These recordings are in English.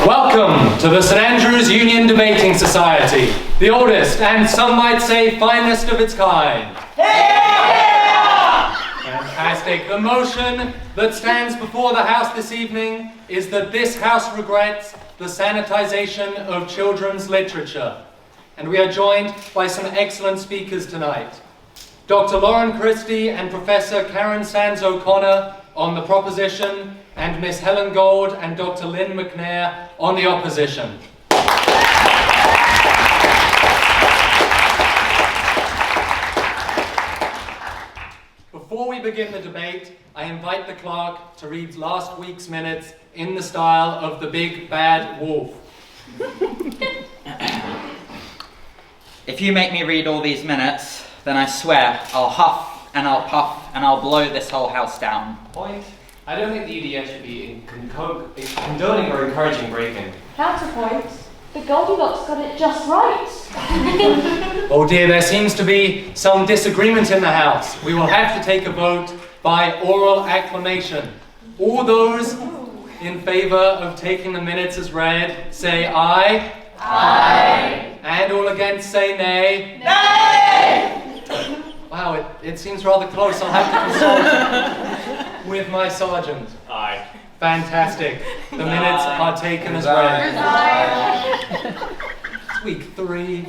Welcome to the St Andrews Union Debating Society, the oldest and some might say finest of its kind. Fantastic. The motion that stands before the House this evening is that this House regrets the sanitization of children's literature. And we are joined by some excellent speakers tonight. Dr. Lauren Christie and Professor Karen Sands O'Connor on the proposition, and Miss Helen Gold and Dr. Lynn McNair on the opposition. Before we begin the debate, I invite the clerk to read last week's minutes in the style of the big bad wolf. If you make me read all these minutes, then I swear I'll huff and I'll puff and I'll blow this whole house down. Point. I don't think the EDS should be condoning or encouraging breaking. Counterpoint. The Goldilocks got it just right. Oh dear, there seems to be some disagreement in the House. We will have to take a vote by oral acclamation. All those in favour of taking the minutes as read, say aye. Aye. And all against, say nay. Nay! Wow, it seems rather close. I'll have to consult with my sergeant. Aye. Fantastic. The minutes are taken as read. It's week 3.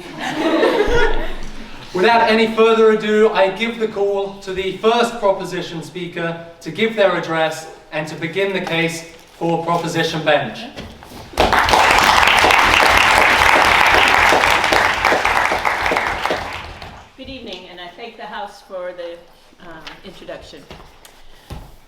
Without any further ado, I give the call to the first proposition speaker to give their address and to begin the case for proposition bench. Good evening, and I thank the House for the introduction.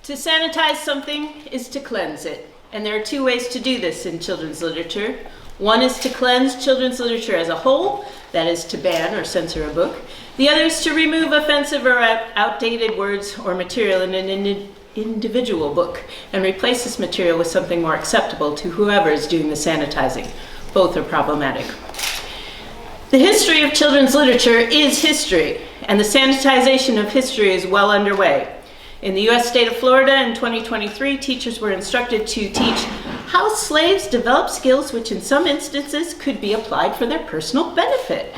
To sanitize something is to cleanse it, and there are 2 ways to do this in children's literature. One is to cleanse children's literature as a whole, that is to ban or censor a book. The other is to remove offensive or outdated words or material in an individual book and replace this material with something more acceptable to whoever is doing the sanitizing. Both are problematic. The history of children's literature is history, and the sanitization of history is well underway. In the U.S. state of Florida in 2023, teachers were instructed to teach how slaves developed skills which in some instances could be applied for their personal benefit.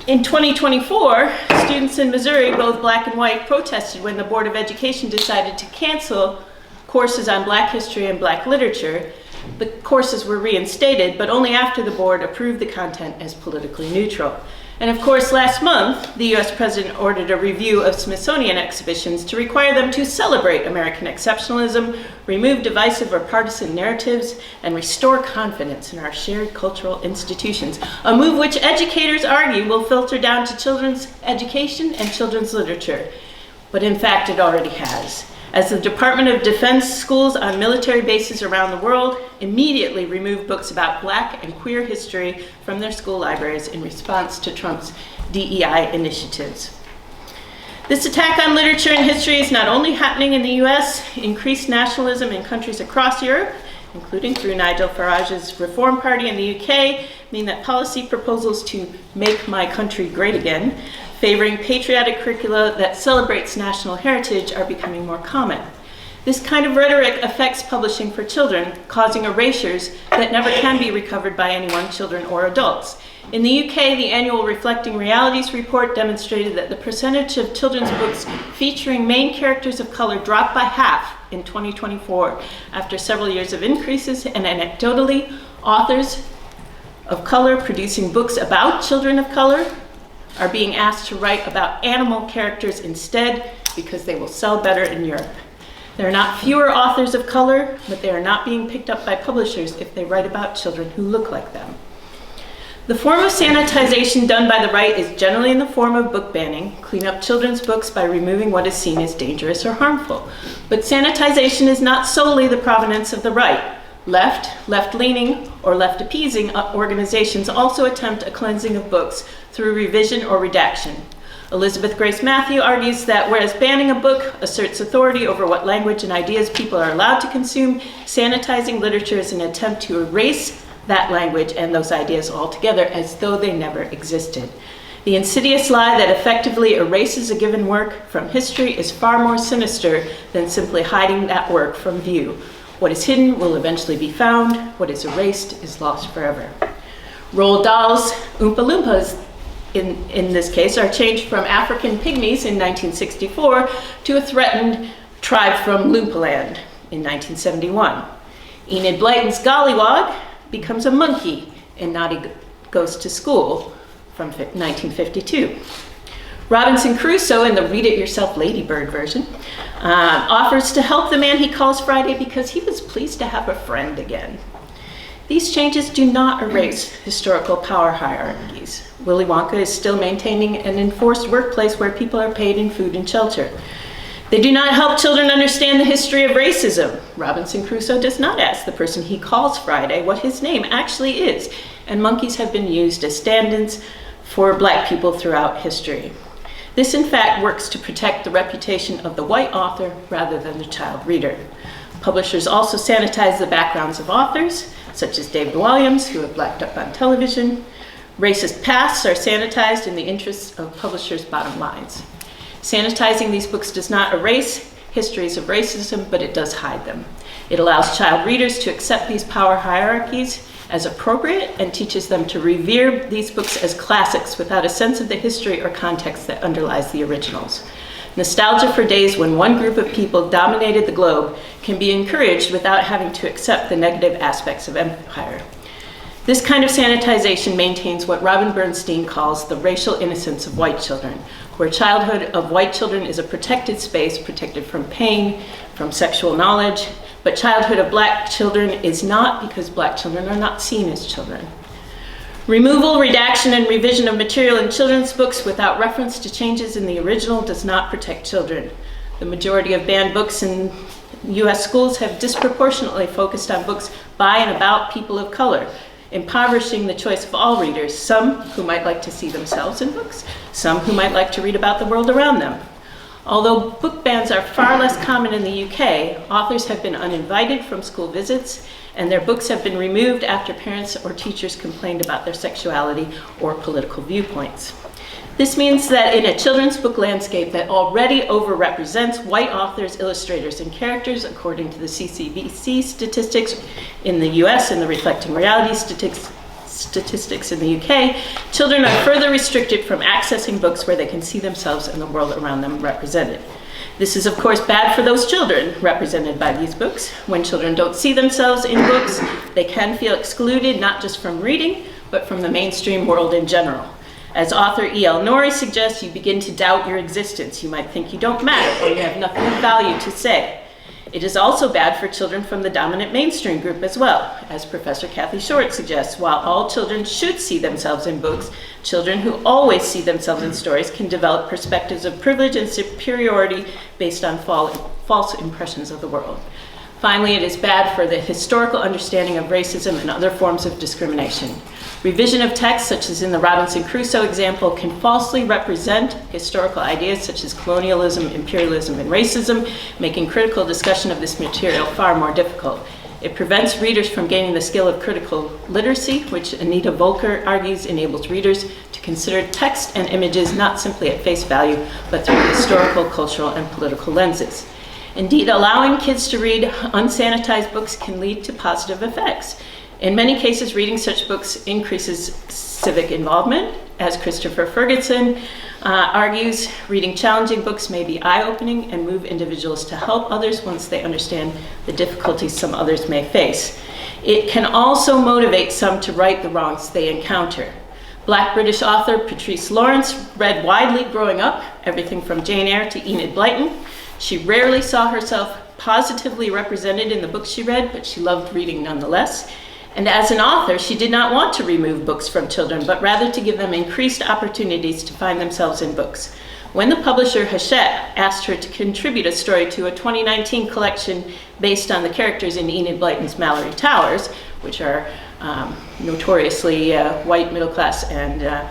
In 2024, students in Missouri, both black and white, protested when the Board of Education decided to cancel courses on Black history and Black literature. The courses were reinstated, but only after the board approved the content as politically neutral. And of course, last month, the US President ordered a review of Smithsonian exhibitions to require them to celebrate American exceptionalism, remove divisive or partisan narratives, and restore confidence in our shared cultural institutions, a move which educators argue will filter down to children's education and children's literature. But in fact, it already has, as the Department of Defense schools on military bases around the world immediately removed books about Black and queer history from their school libraries in response to Trump's DEI initiatives. This attack on literature and history is not only happening in the US, increased nationalism in countries across Europe, including through Nigel Farage's Reform Party in the UK, mean that policy proposals to make my country great again, favoring patriotic curricula that celebrates national heritage, are becoming more common. This kind of rhetoric affects publishing for children, causing erasures that never can be recovered by anyone, children or adults. In the UK, the annual Reflecting Realities report demonstrated that the percentage of children's books featuring main characters of color dropped by half in 2024 after several years of increases, and anecdotally, authors of color producing books about children of color are being asked to write about animal characters instead because they will sell better in Europe. There are not fewer authors of color, but they are not being picked up by publishers if they write about children who look like them. The form of sanitization done by the right is generally in the form of book banning, clean up children's books by removing what is seen as dangerous or harmful. But sanitization is not solely the provenance of the right. Left-leaning, or left-appeasing organizations also attempt a cleansing of books through revision or redaction. Elizabeth Grace Matthew argues that whereas banning a book asserts authority over what language and ideas people are allowed to consume, sanitizing literature is an attempt to erase that language and those ideas altogether as though they never existed. The insidious lie that effectively erases a given work from history is far more sinister than simply hiding that work from view. What is hidden will eventually be found. What is erased is lost forever. Roald Dahl's Oompa Loompas, in this case, are changed from African pygmies in 1964 to a threatened tribe from Loompaland in 1971. Enid Blyton's Gollywog becomes a monkey in Naughty Goes to School from 1952. Robinson Crusoe, in the Read It Yourself Ladybird version, offers to help the man he calls Friday because he was pleased to have a friend again. These changes do not erase historical power hierarchies. Willy Wonka is still maintaining an enforced workplace where people are paid in food and shelter. They do not help children understand the history of racism. Robinson Crusoe does not ask the person he calls Friday what his name actually is, and monkeys have been used as stand-ins for Black people throughout history. This, in fact, works to protect the reputation of the white author rather than the child reader. Publishers also sanitize the backgrounds of authors, such as David Williams, who have blacked up on television. Racist pasts are sanitized in the interests of publishers' bottom lines. Sanitizing these books does not erase histories of racism, but it does hide them. It allows child readers to accept these power hierarchies as appropriate and teaches them to revere these books as classics without a sense of the history or context that underlies the originals. Nostalgia for days when one group of people dominated the globe can be encouraged without having to accept the negative aspects of empire. This kind of sanitization maintains what Robin Bernstein calls the racial innocence of white children, where childhood of white children is a protected space, protected from pain, from sexual knowledge, but childhood of Black children is not, because Black children are not seen as children. Removal, redaction, and revision of material in children's books without reference to changes in the original does not protect children. The majority of banned books in US schools have disproportionately focused on books by and about people of color, impoverishing the choice of all readers, some who might like to see themselves in books, some who might like to read about the world around them. Although book bans are far less common in the UK, authors have been uninvited from school visits, and their books have been removed after parents or teachers complained about their sexuality or political viewpoints. This means that in a children's book landscape that already overrepresents white authors, illustrators, and characters, according to the CCBC statistics in the US and the Reflecting Reality statistics in the UK, children are further restricted from accessing books where they can see themselves and the world around them represented. This is, of course, bad for those children represented by these books. When children don't see themselves in books, they can feel excluded not just from reading, but from the mainstream world in general. As author E.L. Norrie suggests, you begin to doubt your existence. You might think you don't matter or you have nothing of value to say. It is also bad for children from the dominant mainstream group as well. As Professor Kathy Short suggests, while all children should see themselves in books, children who always see themselves in stories can develop perspectives of privilege and superiority based on false impressions of the world. Finally, it is bad for the historical understanding of racism and other forms of discrimination. Revision of text, such as in the Robinson Crusoe example, can falsely represent historical ideas such as colonialism, imperialism, and racism, making critical discussion of this material far more difficult. It prevents readers from gaining the skill of critical literacy, which Anita Volker argues enables readers to consider text and images not simply at face value, but through historical, cultural, and political lenses. Indeed, allowing kids to read unsanitized books can lead to positive effects. In many cases, reading such books increases civic involvement. As Christopher Ferguson argues, reading challenging books may be eye-opening and move individuals to help others once they understand the difficulties some others may face. It can also motivate some to right the wrongs they encounter. Black British author Patrice Lawrence read widely growing up, everything from Jane Eyre to Enid Blyton. She rarely saw herself positively represented in the books she read, but she loved reading nonetheless. And as an author, she did not want to remove books from children, but rather to give them increased opportunities to find themselves in books. When the publisher Hachette asked her to contribute a story to a 2019 collection based on the characters in Enid Blyton's Mallory Towers, which are notoriously white, middle class, and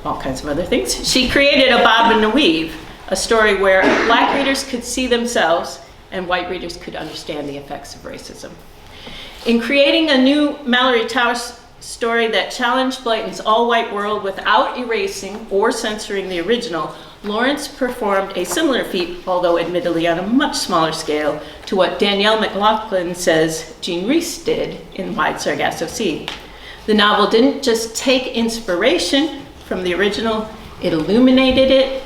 all kinds of other things, she created a bob and a weave, a story where Black readers could see themselves and white readers could understand the effects of racism. In creating a new Mallory Towers story that challenged Blyton's all-white world without erasing or censoring the original, Lawrence performed a similar feat, although admittedly on a much smaller scale, to what Danielle McLaughlin says Jean Rhys did in Wide Sargasso Sea. The novel didn't just take inspiration from the original, it illuminated it,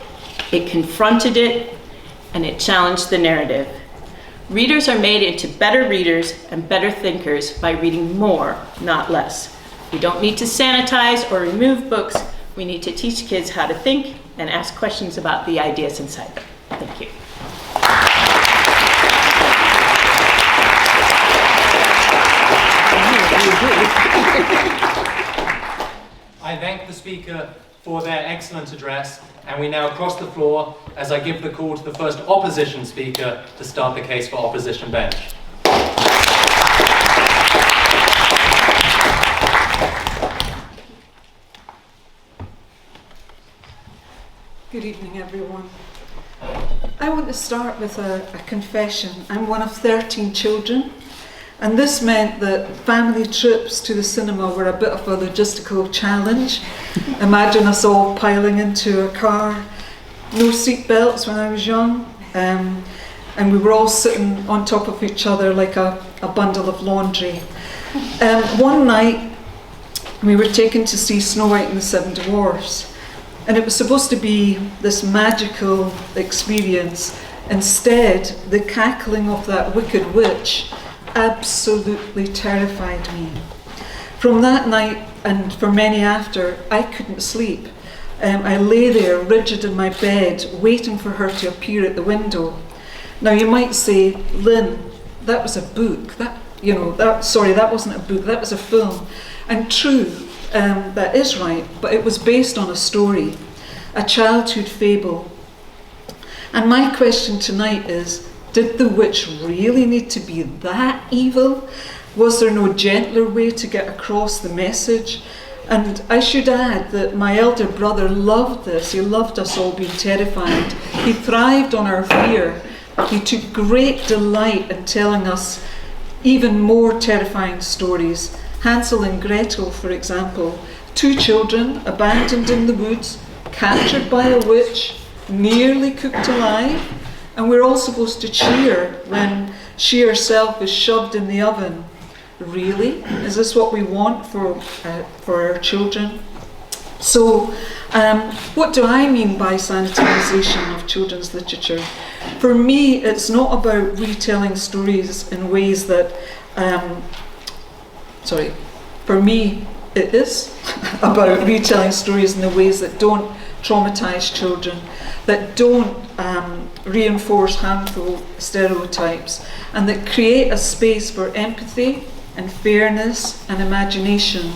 it confronted it, and it challenged the narrative. Readers are made into better readers and better thinkers by reading more, not less. We don't need to sanitize or remove books. We need to teach kids how to think and ask questions about the ideas inside them. Thank you. I thank the speaker for their excellent address, and we now cross the floor as I give the call to the first opposition speaker to start the case for opposition bench. Good evening, everyone. I want to start with a confession. I'm one of 13 children, and this meant that family trips to the cinema were a bit of a logistical challenge. Imagine us all piling into a car, no seat belts when I was young, and we were all sitting on top of each other like a bundle of laundry. One night, we were taken to see Snow White and the Seven Dwarfs. And it was supposed to be this magical experience. Instead, the cackling of that wicked witch absolutely terrified me. From that night, and for many after, I couldn't sleep. I lay there rigid in my bed, waiting for her to appear at the window. Now you might say, Lynn, that was a book. That wasn't a book, that was a film. And true, that is right, but it was based on a story, a childhood fable. And my question tonight is, did the witch really need to be that evil? Was there no gentler way to get across the message? And I should add that my elder brother loved this. He loved us all being terrified. He thrived on our fear. He took great delight in telling us even more terrifying stories. Hansel and Gretel, for example, two children abandoned in the woods, captured by a witch, nearly cooked alive, and we're all supposed to cheer when she herself is shoved in the oven. Really? Is this what we want for our children? So, what do I mean by sanitisation of children's literature? For me, it's not about retelling stories in ways that for me, it is about retelling stories in the ways that don't traumatise children, that don't reinforce harmful stereotypes, and that create a space for empathy and fairness and imagination.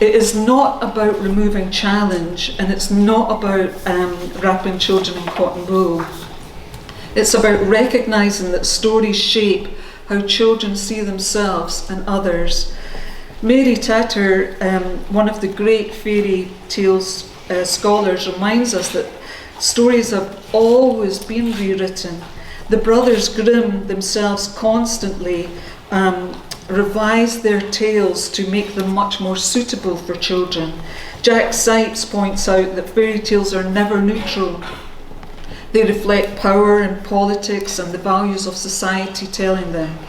It is not about removing challenge, and it's not about wrapping children in cotton wool. It's about recognising that stories shape how children see themselves and others. Mary Tatter, one of the great fairy tales scholars, reminds us that stories have always been rewritten. The brothers Grimm themselves constantly revised their tales to make them much more suitable for children. Jack Sipes points out that fairy tales are never neutral. They reflect power and politics and the values of society telling them.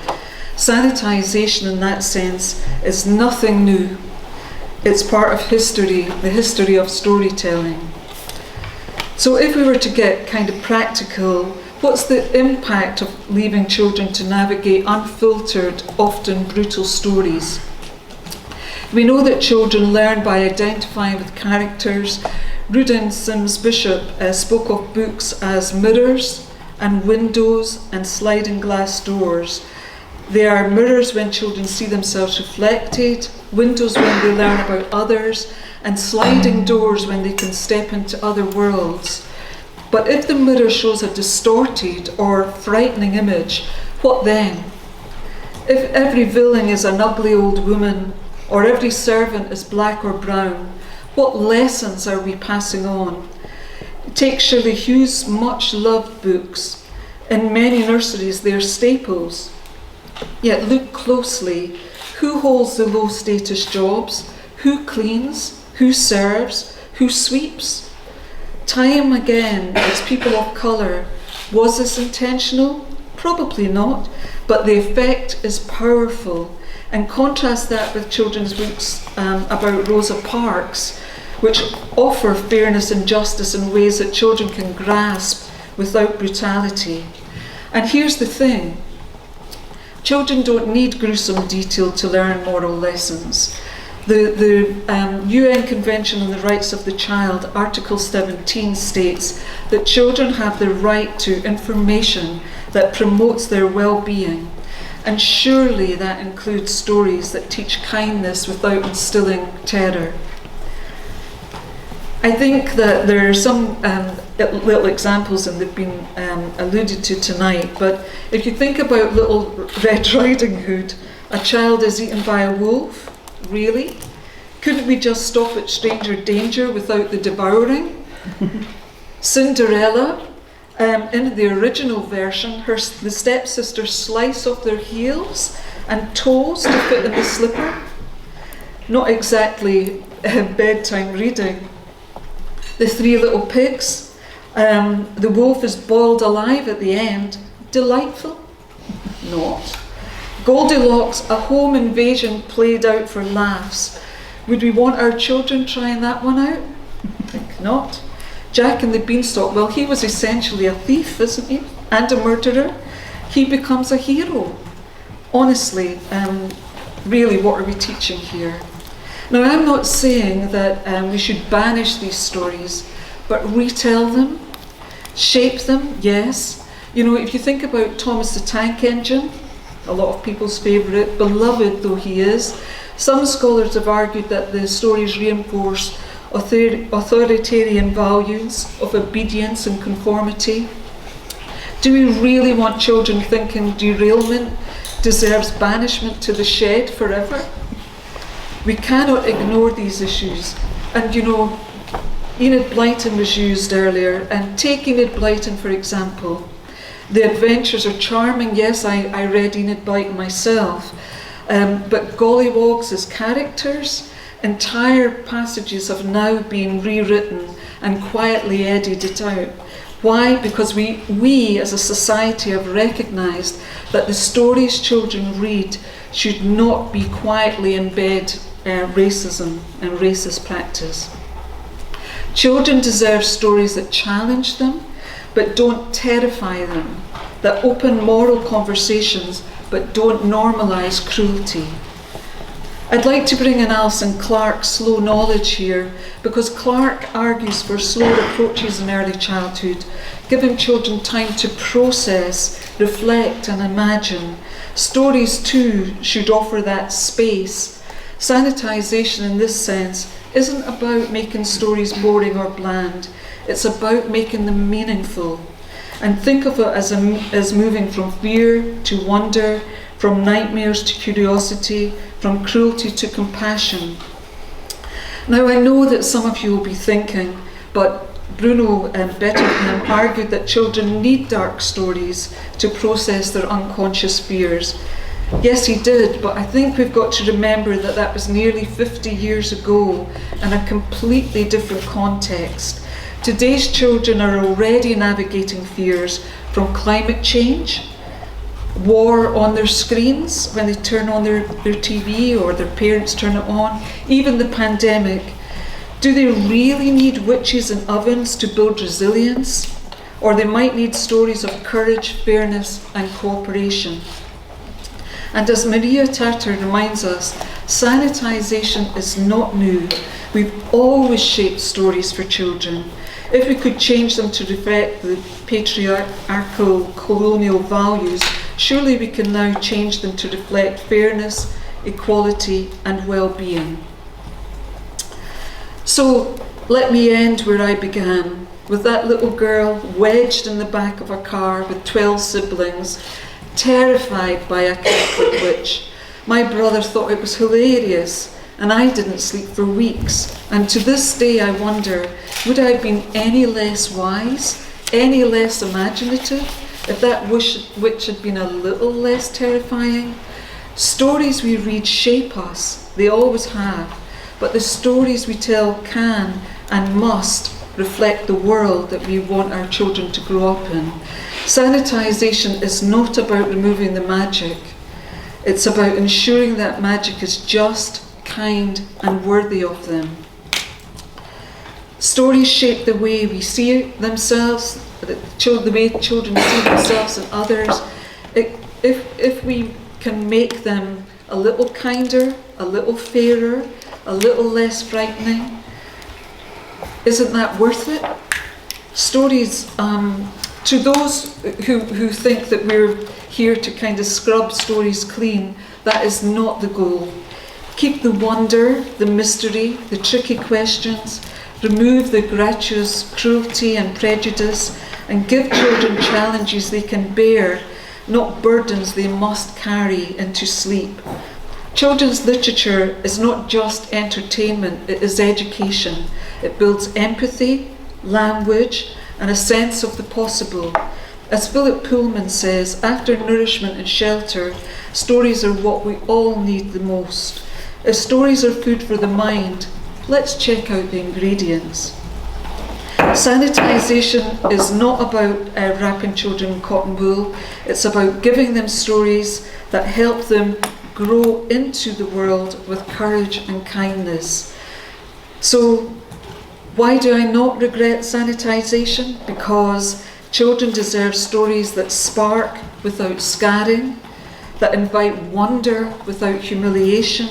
Sanitisation in that sense is nothing new. It's part of history, the history of storytelling. So if we were to get kind of practical, what's the impact of leaving children to navigate unfiltered, often brutal stories? We know that children learn by identifying with characters. Rudin Sims Bishop spoke of books as mirrors and windows and sliding glass doors. They are mirrors when children see themselves reflected, windows when they learn about others, and sliding doors when they can step into other worlds. But if the mirror shows a distorted or frightening image, what then? If every villain is an ugly old woman, or every servant is black or brown, what lessons are we passing on? Take Shirley Hugh's much-loved books. In many nurseries, they're staples. Yet look closely. Who holds the low-status jobs? Who cleans? Who serves? Who sweeps? time again, as people of colour, was this intentional? Probably not, but the effect is powerful. And contrast that with children's books about Rosa Parks, which offer fairness and justice in ways that children can grasp without brutality. And here's the thing. Children don't need gruesome detail to learn moral lessons. The UN Convention on the Rights of the Child, Article 17, states that children have the right to information that promotes their well-being. And surely that includes stories that teach kindness without instilling terror. I think that there are some little examples, and they've been alluded to tonight, but if you think about Little Red Riding Hood, a child is eaten by a wolf. Really? Couldn't we just stop at stranger danger without the devouring? Cinderella, in the original version, the stepsisters slice off their heels and toes to fit in the slipper. Not exactly bedtime reading. The Three Little Pigs, the wolf is boiled alive at the end. Delightful? Not. Goldilocks, a home invasion played out for laughs. Would we want our children trying that one out? I think not. Jack and the Beanstalk, well, he was essentially a thief, isn't he? And a murderer. He becomes a hero. Honestly, really, what are we teaching here? Now, I'm not saying that we should banish these stories, but retell them, shape them, yes. You know, if you think about Thomas the Tank Engine, a lot of people's favourite, beloved though he is, some scholars have argued that the stories reinforce authoritarian values of obedience and conformity. Do we really want children thinking derailment deserves banishment to the shed forever? We cannot ignore these issues. And you know, Enid Blyton was used earlier, and take Enid Blyton for example. The adventures are charming. Yes, I read Enid Blyton myself. But gollywogs as characters, entire passages have now been rewritten and quietly edited out. Why? Because we as a society have recognised that the stories children read should not be quietly embed racism and racist practice. Children deserve stories that challenge them, but don't terrify them, that open moral conversations, but don't normalise cruelty. I'd like to bring in Alison Clark's slow knowledge here, because Clark argues for slower approaches in early childhood, giving children time to process, reflect and imagine. Stories too should offer that space. Sanitisation in this sense isn't about making stories boring or bland, it's about making them meaningful. And think of it as moving from fear to wonder, from nightmares to curiosity, from cruelty to compassion. Now I know that some of you will be thinking, but Bruno Betterham argued that children need dark stories to process their unconscious fears. Yes, he did, but I think we've got to remember that that was nearly 50 years ago in a completely different context. Today's children are already navigating fears from climate change, war on their screens when they turn on their TV or their parents turn it on, even the pandemic. Do they really need witches and ovens to build resilience? Or they might need stories of courage, fairness and cooperation. And as Maria Tartar reminds us, sanitisation is not new. We've always shaped stories for children. If we could change them to reflect the patriarchal colonial values, surely we can now change them to reflect fairness, equality and well-being. So let me end where I began, with that little girl wedged in the back of a car with 12 siblings, terrified by a Catholic witch. My brother thought it was hilarious, and I didn't sleep for weeks. And to this day I wonder, would I have been any less wise, any less imaginative, if that witch had been a little less terrifying? Stories we read shape us, they always have, but the stories we tell can and must reflect the world that we want our children to grow up in. Sanitisation is not about removing the magic. It's about ensuring that magic is just, kind, and worthy of them. Stories shape the way we see themselves, the way children see themselves and others. If we can make them a little kinder, a little fairer, a little less frightening, isn't that worth it? Stories, to those who think that we're here to kind of scrub stories clean, that is not the goal. Keep the wonder, the mystery, the tricky questions, remove the gratuitous cruelty and prejudice, and give children challenges they can bear, not burdens they must carry into sleep. Children's literature is not just entertainment, it is education. It builds empathy, language, and a sense of the possible. As Philip Pullman says, after nourishment and shelter, stories are what we all need the most. If stories are food for the mind, let's check out the ingredients. Sanitisation is not about wrapping children in cotton wool. It's about giving them stories that help them grow into the world with courage and kindness. So, why do I not regret sanitisation? Because children deserve stories that spark without scarring, that invite wonder without humiliation,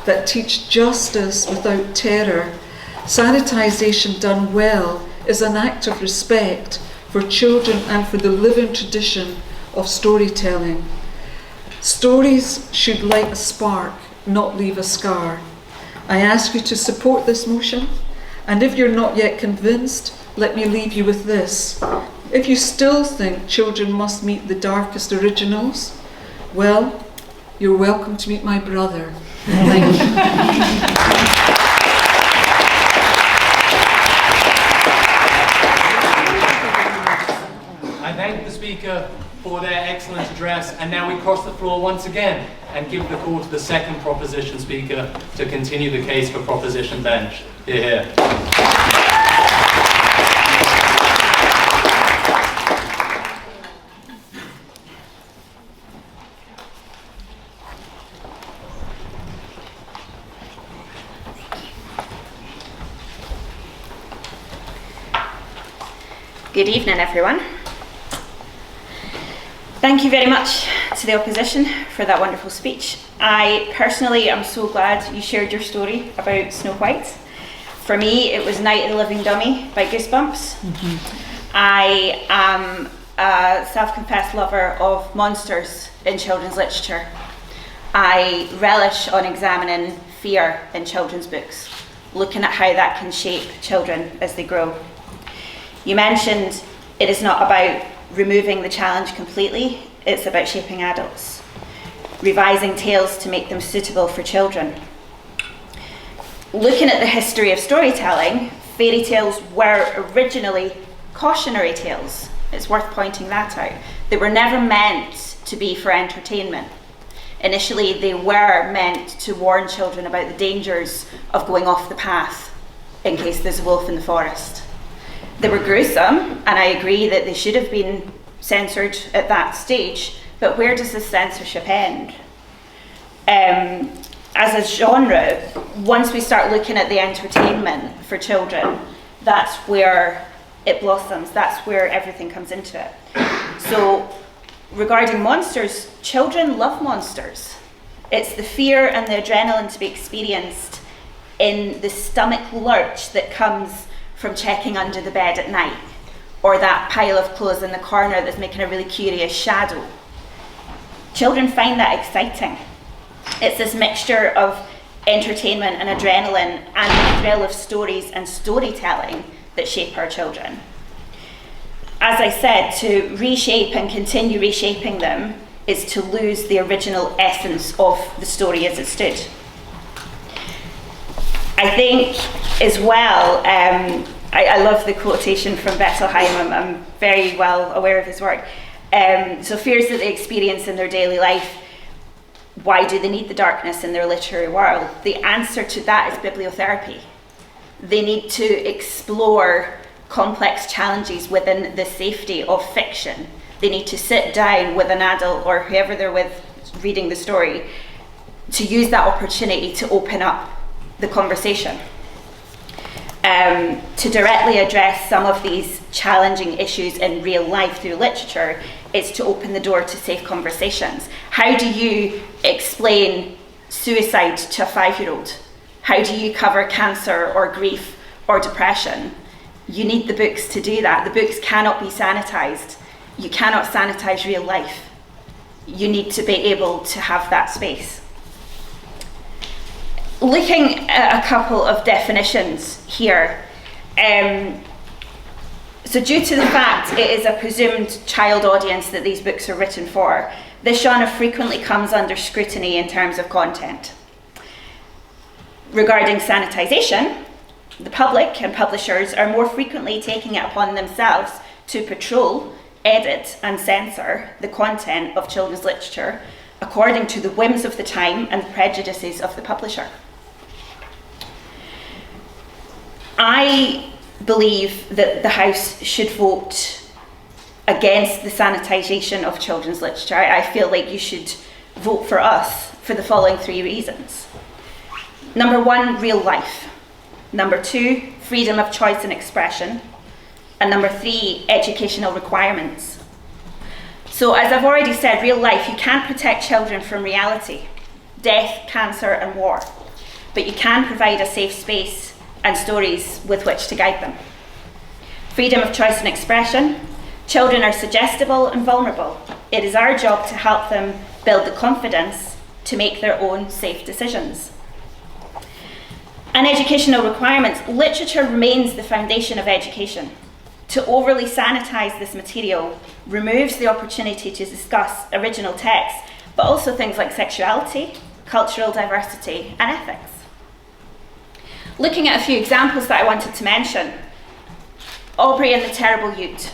that teach justice without terror. Sanitisation done well is an act of respect for children and for the living tradition of storytelling. Stories should light a spark, not leave a scar. I ask you to support this motion, and if you're not yet convinced, let me leave you with this. If you still think children must meet the darkest originals, well, you're welcome to meet my brother. Thank you. I thank the speaker for their excellent address, and now we cross the floor once again and give the call to the second proposition speaker to continue the case for Proposition Bench. Hear, hear. Good evening, everyone. Thank you very much to the opposition for that wonderful speech. I personally am so glad you shared your story about Snow White. For me, it was Night of the Living Dummy by Goosebumps. Mm-hmm. I am a self-confessed lover of monsters in children's literature. I relish on examining fear in children's books, looking at how that can shape children as they grow. You mentioned it is not about removing the challenge completely, it's about shaping adults, revising tales to make them suitable for children. Looking at the history of storytelling, fairy tales were originally cautionary tales. It's worth pointing that out. They were never meant to be for entertainment. Initially, they were meant to warn children about the dangers of going off the path in case there's a wolf in the forest. They were gruesome, and I agree that they should have been censored at that stage, but where does this censorship end? As a genre, once we start looking at the entertainment for children, that's where it blossoms, that's where everything comes into it. So, regarding monsters, children love monsters. It's the fear and the adrenaline to be experienced in the stomach lurch that comes from checking under the bed at night, or that pile of clothes in the corner that's making a really curious shadow. Children find that exciting. It's this mixture of entertainment and adrenaline and the thrill of stories and storytelling that shape our children. As I said, to reshape and continue reshaping them is to lose the original essence of the story as it stood. I think as well, I love the quotation from Bettelheim. I'm very well aware of his work. So fears that they experience in their daily life, why do they need the darkness in their literary world? The answer to that is bibliotherapy. They need to explore complex challenges within the safety of fiction. They need to sit down with an adult or whoever they're with reading the story to use that opportunity to open up the conversation. To directly address some of these challenging issues in real life through literature is to open the door to safe conversations. How do you explain suicide to a 5-year-old? How do you cover cancer or grief or depression? You need the books to do that. The books cannot be sanitized. You cannot sanitize real life. You need to be able to have that space. Looking at a couple of definitions here. So due to the fact it is a presumed child audience that these books are written for, this genre frequently comes under scrutiny in terms of content. Regarding sanitization, the public and publishers are more frequently taking it upon themselves to patrol, edit and censor the content of children's literature according to the whims of the time and the prejudices of the publisher. I believe that the House should vote against the sanitisation of children's literature. I feel like you should vote for us for the following 3 reasons. Number 1, real life. Number 2, freedom of choice and expression. And number 3, educational requirements. So as I've already said, real life, you can't protect children from reality, death, cancer and war, but you can provide a safe space and stories with which to guide them. Freedom of choice and expression. Children are suggestible and vulnerable. It is our job to help them build the confidence to make their own safe decisions. And educational requirements. Literature remains the foundation of education. To overly sanitize this material removes the opportunity to discuss original texts, but also things like sexuality, cultural diversity, and ethics. Looking at a few examples that I wanted to mention. Aubrey and the Terrible Ute.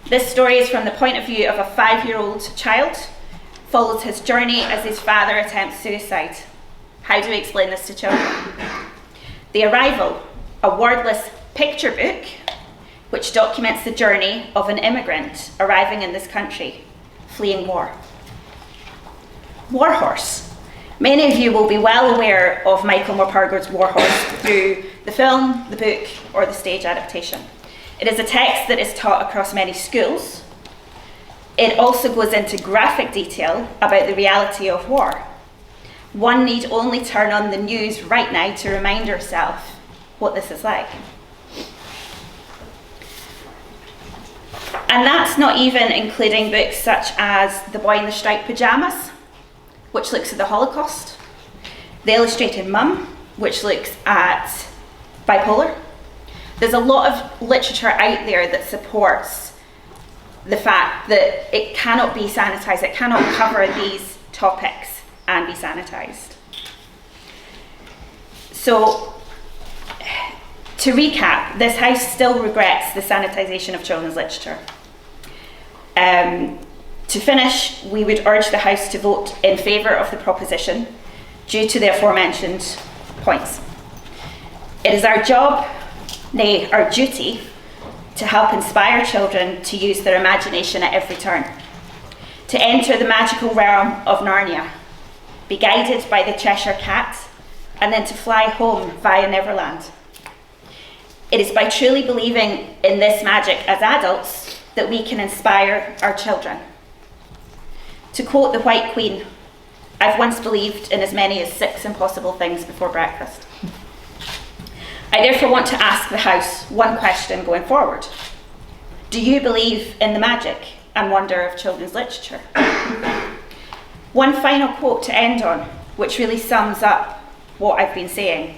This story is from the point of view of a 5-year-old child, follows his journey as his father attempts suicide. How do we explain this to children? The Arrival, a wordless picture book which documents the journey of an immigrant arriving in this country, fleeing war. Warhorse. Many of you will be well aware of Michael Morpurgo's Warhorse through the film, the book, or the stage adaptation. It is a text that is taught across many schools. It also goes into graphic detail about the reality of war. One need only turn on the news right now to remind yourself what this is like. And that's not even including books such as The Boy in the Striped Pyjamas, which looks at the Holocaust, The Illustrated Mum, which looks at bipolar. There's a lot of literature out there that supports the fact that it cannot be sanitised, it cannot cover these topics and be sanitised. So, to recap, this House still regrets the sanitisation of children's literature. To finish, we would urge the House to vote in favour of the proposition due to the aforementioned points. It is our job, nay, our duty, to help inspire children to use their imagination at every turn, to enter the magical realm of Narnia, be guided by the Cheshire Cat, and then to fly home via Neverland. It is by truly believing in this magic as adults that we can inspire our children. To quote the White Queen, I've once believed in as many as 6 impossible things before breakfast. I therefore want to ask the House one question going forward. Do you believe in the magic and wonder of children's literature? One final quote to end on, which really sums up what I've been saying.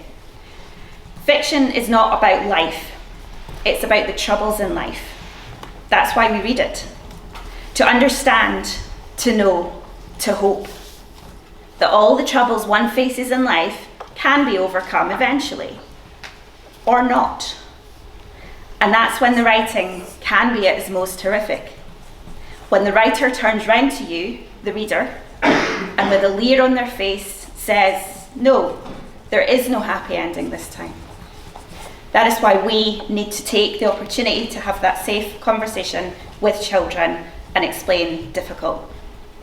Fiction is not about life, it's about the troubles in life. That's why we read it. To understand, to know, to hope that all the troubles one faces in life can be overcome eventually, or not. And that's when the writing can be at its most horrific. When the writer turns round to you, the reader, and with a leer on their face says, no, there is no happy ending this time. That is why we need to take the opportunity to have that safe conversation with children and explain difficult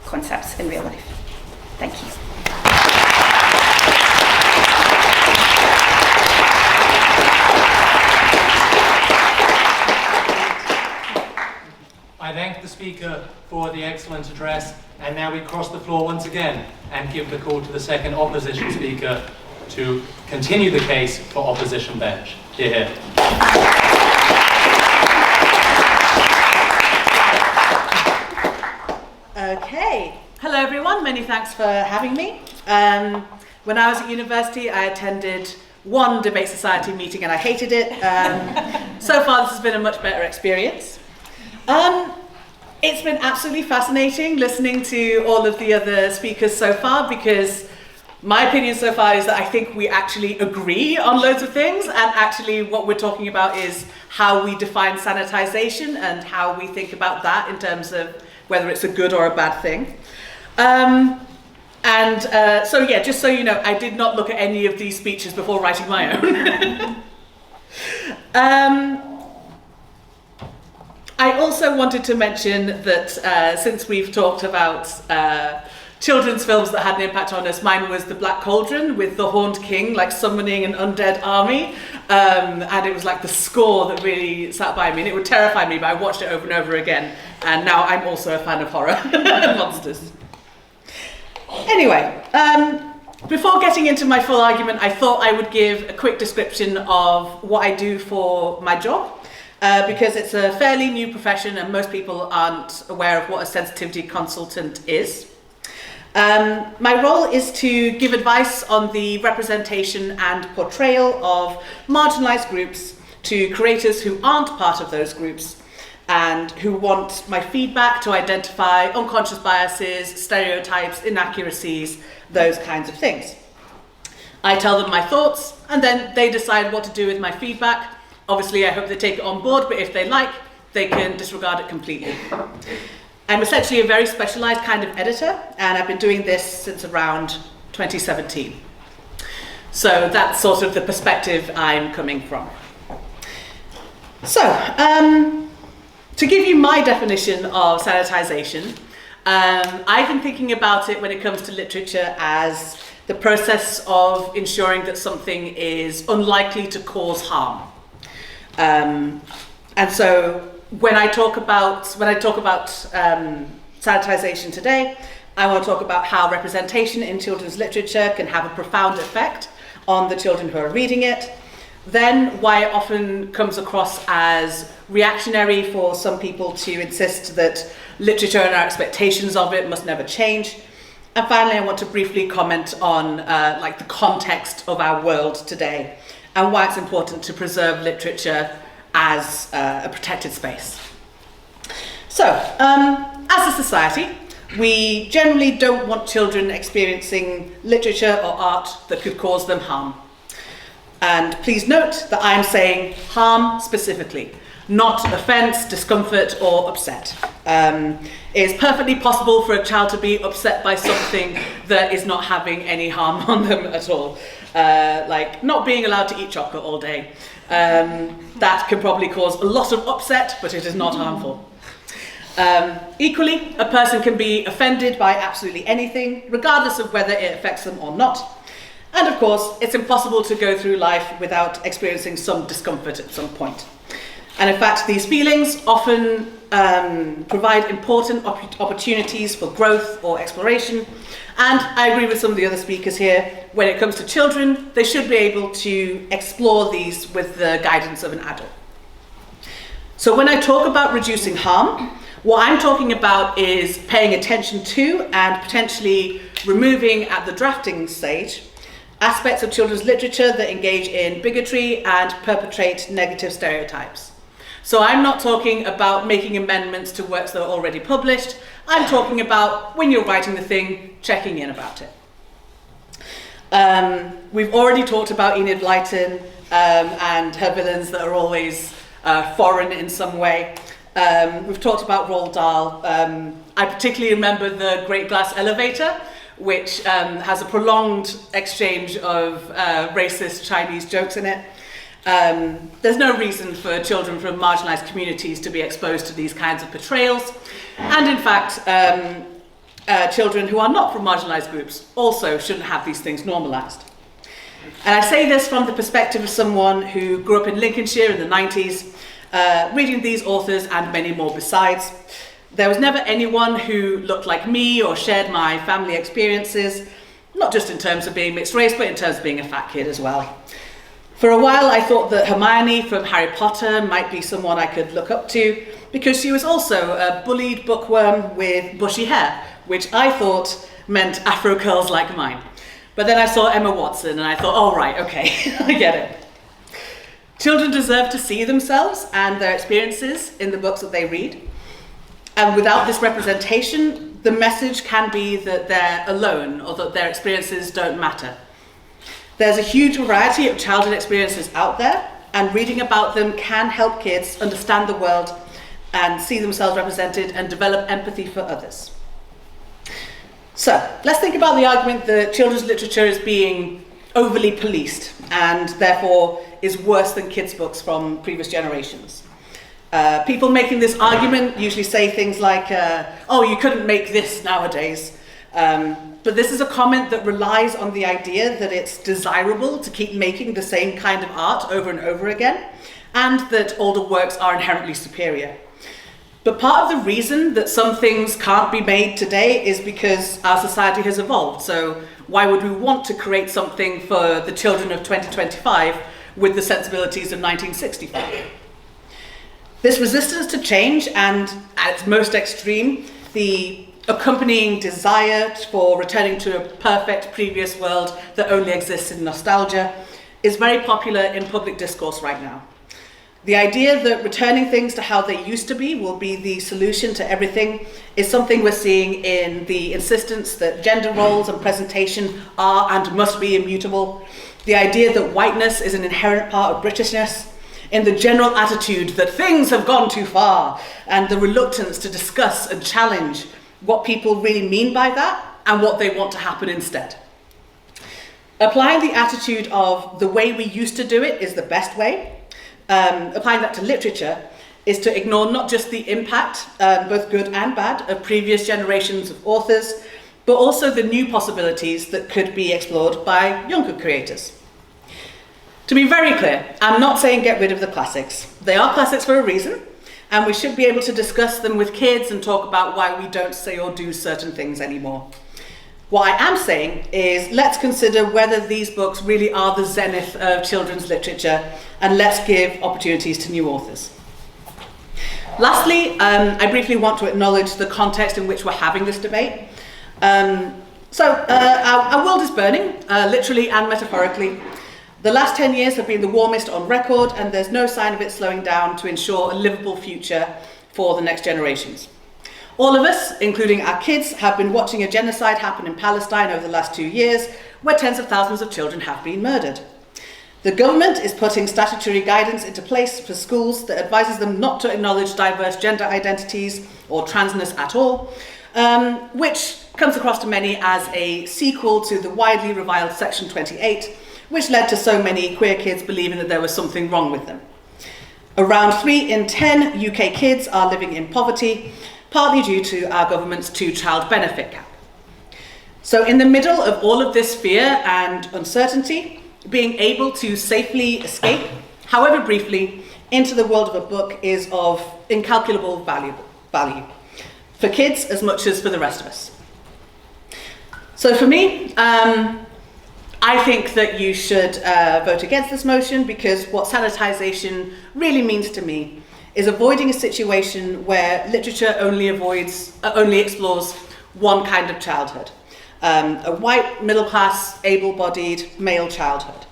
concepts in real life. Thank you. I thank the speaker for the excellent address, and now we cross the floor once again and give the call to the second opposition speaker to continue the case for opposition bench. Hear, hear. Okay. Hello everyone, many thanks for having me. When I was at university, I attended one debate society meeting and I hated it. So far this has been a much better experience. It's been absolutely fascinating listening to all of the other speakers so far, because my opinion so far is that I think we actually agree on loads of things, and actually what we're talking about is how we define sanitization and how we think about that in terms of whether it's a good or a bad thing. So yeah, just so you know, I did not look at any of these speeches before writing my own. I also wanted to mention that since we've talked about children's films that had an impact on us, mine was The Black Cauldron with the Horned King, like summoning an undead army. And it was like the score that really sat by me. And it would terrify me, but I watched it over and over again. And now I'm also a fan of horror and monsters. Anyway, before getting into my full argument, I thought I would give a quick description of what I do for my job. Because it's a fairly new profession and most people aren't aware of what a sensitivity consultant is. My role is to give advice on the representation and portrayal of marginalised groups to creators who aren't part of those groups and who want my feedback to identify unconscious biases, stereotypes, inaccuracies, those kinds of things. I tell them my thoughts and then they decide what to do with my feedback. Obviously, I hope they take it on board, but if they like, they can disregard it completely. I'm essentially a very specialised kind of editor, and I've been doing this since around 2017. So that's sort of the perspective I'm coming from. So, to give you my definition of sanitisation, I've been thinking about it when it comes to literature as the process of ensuring that something is unlikely to cause harm. And so when I talk about sanitisation today, I want to talk about how representation in children's literature can have a profound effect on the children who are reading it, then why it often comes across as reactionary for some people to insist that literature and our expectations of it must never change, and finally I want to briefly comment on the context of our world today and why it's important to preserve literature as a protected space. So, as a society, we generally don't want children experiencing literature or art that could cause them harm. And please note that I am saying harm specifically, not offence, discomfort, or upset. It is perfectly possible for a child to be upset by something that is not having any harm on them at all. Like not being allowed to eat chocolate all day. That can probably cause a lot of upset, but it is not harmful. Equally, a person can be offended by absolutely anything, regardless of whether it affects them or not. And of course, it's impossible to go through life without experiencing some discomfort at some point. And in fact, these feelings often provide important opportunities for growth or exploration. And I agree with some of the other speakers here. When it comes to children, they should be able to explore these with the guidance of an adult. So when I talk about reducing harm, what I'm talking about is paying attention to and potentially removing at the drafting stage aspects of children's literature that engage in bigotry and perpetrate negative stereotypes. So I'm not talking about making amendments to works that are already published. I'm talking about when you're writing the thing, checking in about it. We've already talked about Enid Blyton and her villains that are always foreign in some way. We've talked about Roald Dahl. I particularly remember The Great Glass Elevator, which has a prolonged exchange of racist Chinese jokes in it. There's no reason for children from marginalised communities to be exposed to these kinds of portrayals. And in fact, children who are not from marginalised groups also shouldn't have these things normalised. And I say this from the perspective of someone who grew up in Lincolnshire in the 90s, reading these authors and many more besides. There was never anyone who looked like me or shared my family experiences, not just in terms of being mixed race, but in terms of being a fat kid as well. For a while, I thought that Hermione from Harry Potter might be someone I could look up to, because she was also a bullied bookworm with bushy hair, which I thought meant afro curls like mine. But then I saw Emma Watson and I thought, oh right, okay, I get it. Children deserve to see themselves and their experiences in the books that they read. And without this representation, the message can be that they're alone or that their experiences don't matter. There's a huge variety of childhood experiences out there, and reading about them can help kids understand the world and see themselves represented and develop empathy for others. So, let's think about the argument that children's literature is being overly policed and therefore is worse than kids' books from previous generations. People making this argument usually say things like, oh, you couldn't make this nowadays. But this is a comment that relies on the idea that it's desirable to keep making the same kind of art over and over again, and that older works are inherently superior. But part of the reason that some things can't be made today is because our society has evolved. So why would we want to create something for the children of 2025 with the sensibilities of 1965? This resistance to change and, at its most extreme, the accompanying desire for returning to a perfect previous world that only exists in nostalgia is very popular in public discourse right now. The idea that returning things to how they used to be will be the solution to everything is something we're seeing in the insistence that gender roles and presentation are and must be immutable, the idea that whiteness is an inherent part of Britishness, in the general attitude that things have gone too far, and the reluctance to discuss and challenge what people really mean by that and what they want to happen instead. Applying the attitude of the way we used to do it is the best way. Applying that to literature is to ignore not just the impact, both good and bad, of previous generations of authors, but also the new possibilities that could be explored by younger creators. To be very clear, I'm not saying get rid of the classics. They are classics for a reason, and we should be able to discuss them with kids and talk about why we don't say or do certain things anymore. What I am saying is let's consider whether these books really are the zenith of children's literature, and let's give opportunities to new authors. Lastly, I briefly want to acknowledge the context in which we're having this debate. Our world is burning, literally and metaphorically. The last 10 years have been the warmest on record, and there's no sign of it slowing down to ensure a livable future for the next generations. All of us, including our kids, have been watching a genocide happen in Palestine over the last 2 years, where tens of thousands of children have been murdered. The government is putting statutory guidance into place for schools that advises them not to acknowledge diverse gender identities or transness at all, which comes across to many as a sequel to the widely reviled Section 28, which led to so many queer kids believing that there was something wrong with them. Around 3 in 10 UK kids are living in poverty, partly due to our government's 2-child benefit cap. So in the middle of all of this fear and uncertainty, being able to safely escape, however briefly, into the world of a book is of incalculable value, for kids as much as for the rest of us. So for me, I think that you should vote against this motion, because what sanitisation really means to me is avoiding a situation where literature only explores one kind of childhood, a white, middle-class, able-bodied male childhood.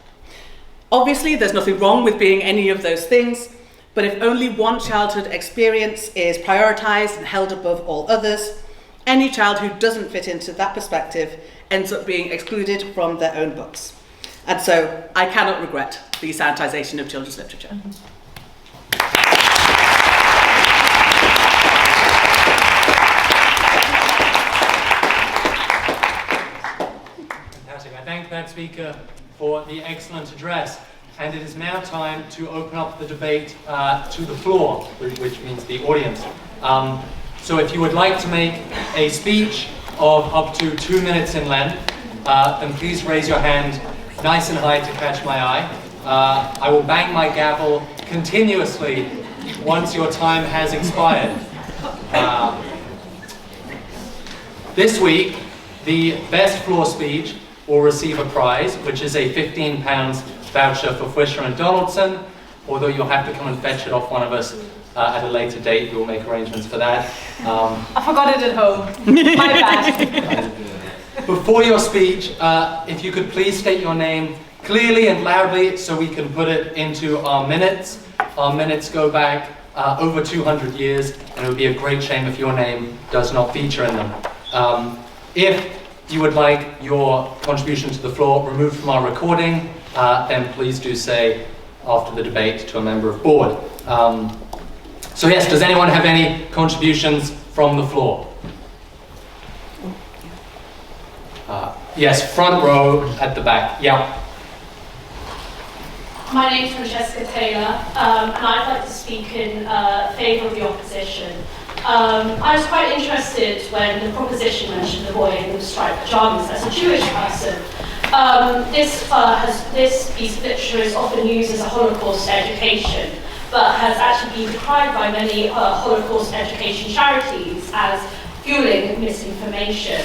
Obviously, there's nothing wrong with being any of those things, but if only one childhood experience is prioritised and held above all others, any child who doesn't fit into that perspective ends up being excluded from their own books. And so I cannot regret the sanitisation of children's literature. Fantastic. I thank that speaker for the excellent address. and it is now time to open up the debate to the floor, which means the audience. So if you would like to make a speech of up to 2 minutes in length, then please raise your hand nice and high to catch my eye. I will bang my gavel continuously once your time has expired. This week, the best floor speech will receive a prize, which is a £15 voucher for Fisher and Donaldson, although you'll have to come and fetch it off one of us at a later date. We'll make arrangements for that. I forgot it at home. My bad. Before your speech, if you could please state your name clearly and loudly so we can put it into our minutes. Our minutes go back over 200 years, and it would be a great shame if your name does not feature in them. If you would like your contribution to the floor removed from our recording, then please do say after the debate to a member of board. So yes, does anyone have any contributions from the floor? Yes, front row at the back. Yeah. My name's Francesca Taylor, and I'd like to speak in favour of the opposition. I was quite interested when the proposition mentioned the boy in the striped pyjamas as a Jewish person. This piece of literature is often used as a Holocaust education, but has actually been decried by many Holocaust education charities as fueling misinformation.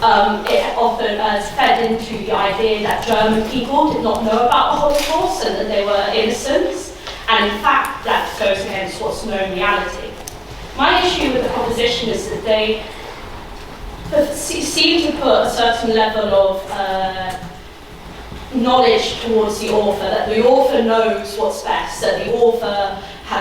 It often has fed into the idea that German people did not know about the Holocaust and that they were innocents, and in fact that goes against what's known reality. My issue with the proposition is that they seem to put a certain level of knowledge towards the author, that the author knows what's best, that the author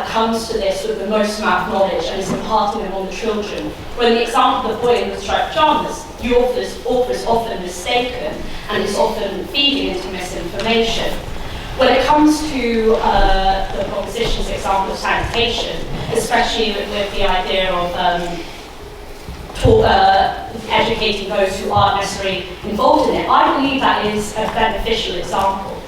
comes to this with the most amount of knowledge and is imparting them on the children. When the example of the boy in the striped pyjamas, the author is often mistaken and is often feeding into misinformation. When it comes to the proposition's example of sanitation, especially with the idea of educating those who aren't necessarily involved in it, I believe that is a beneficial example.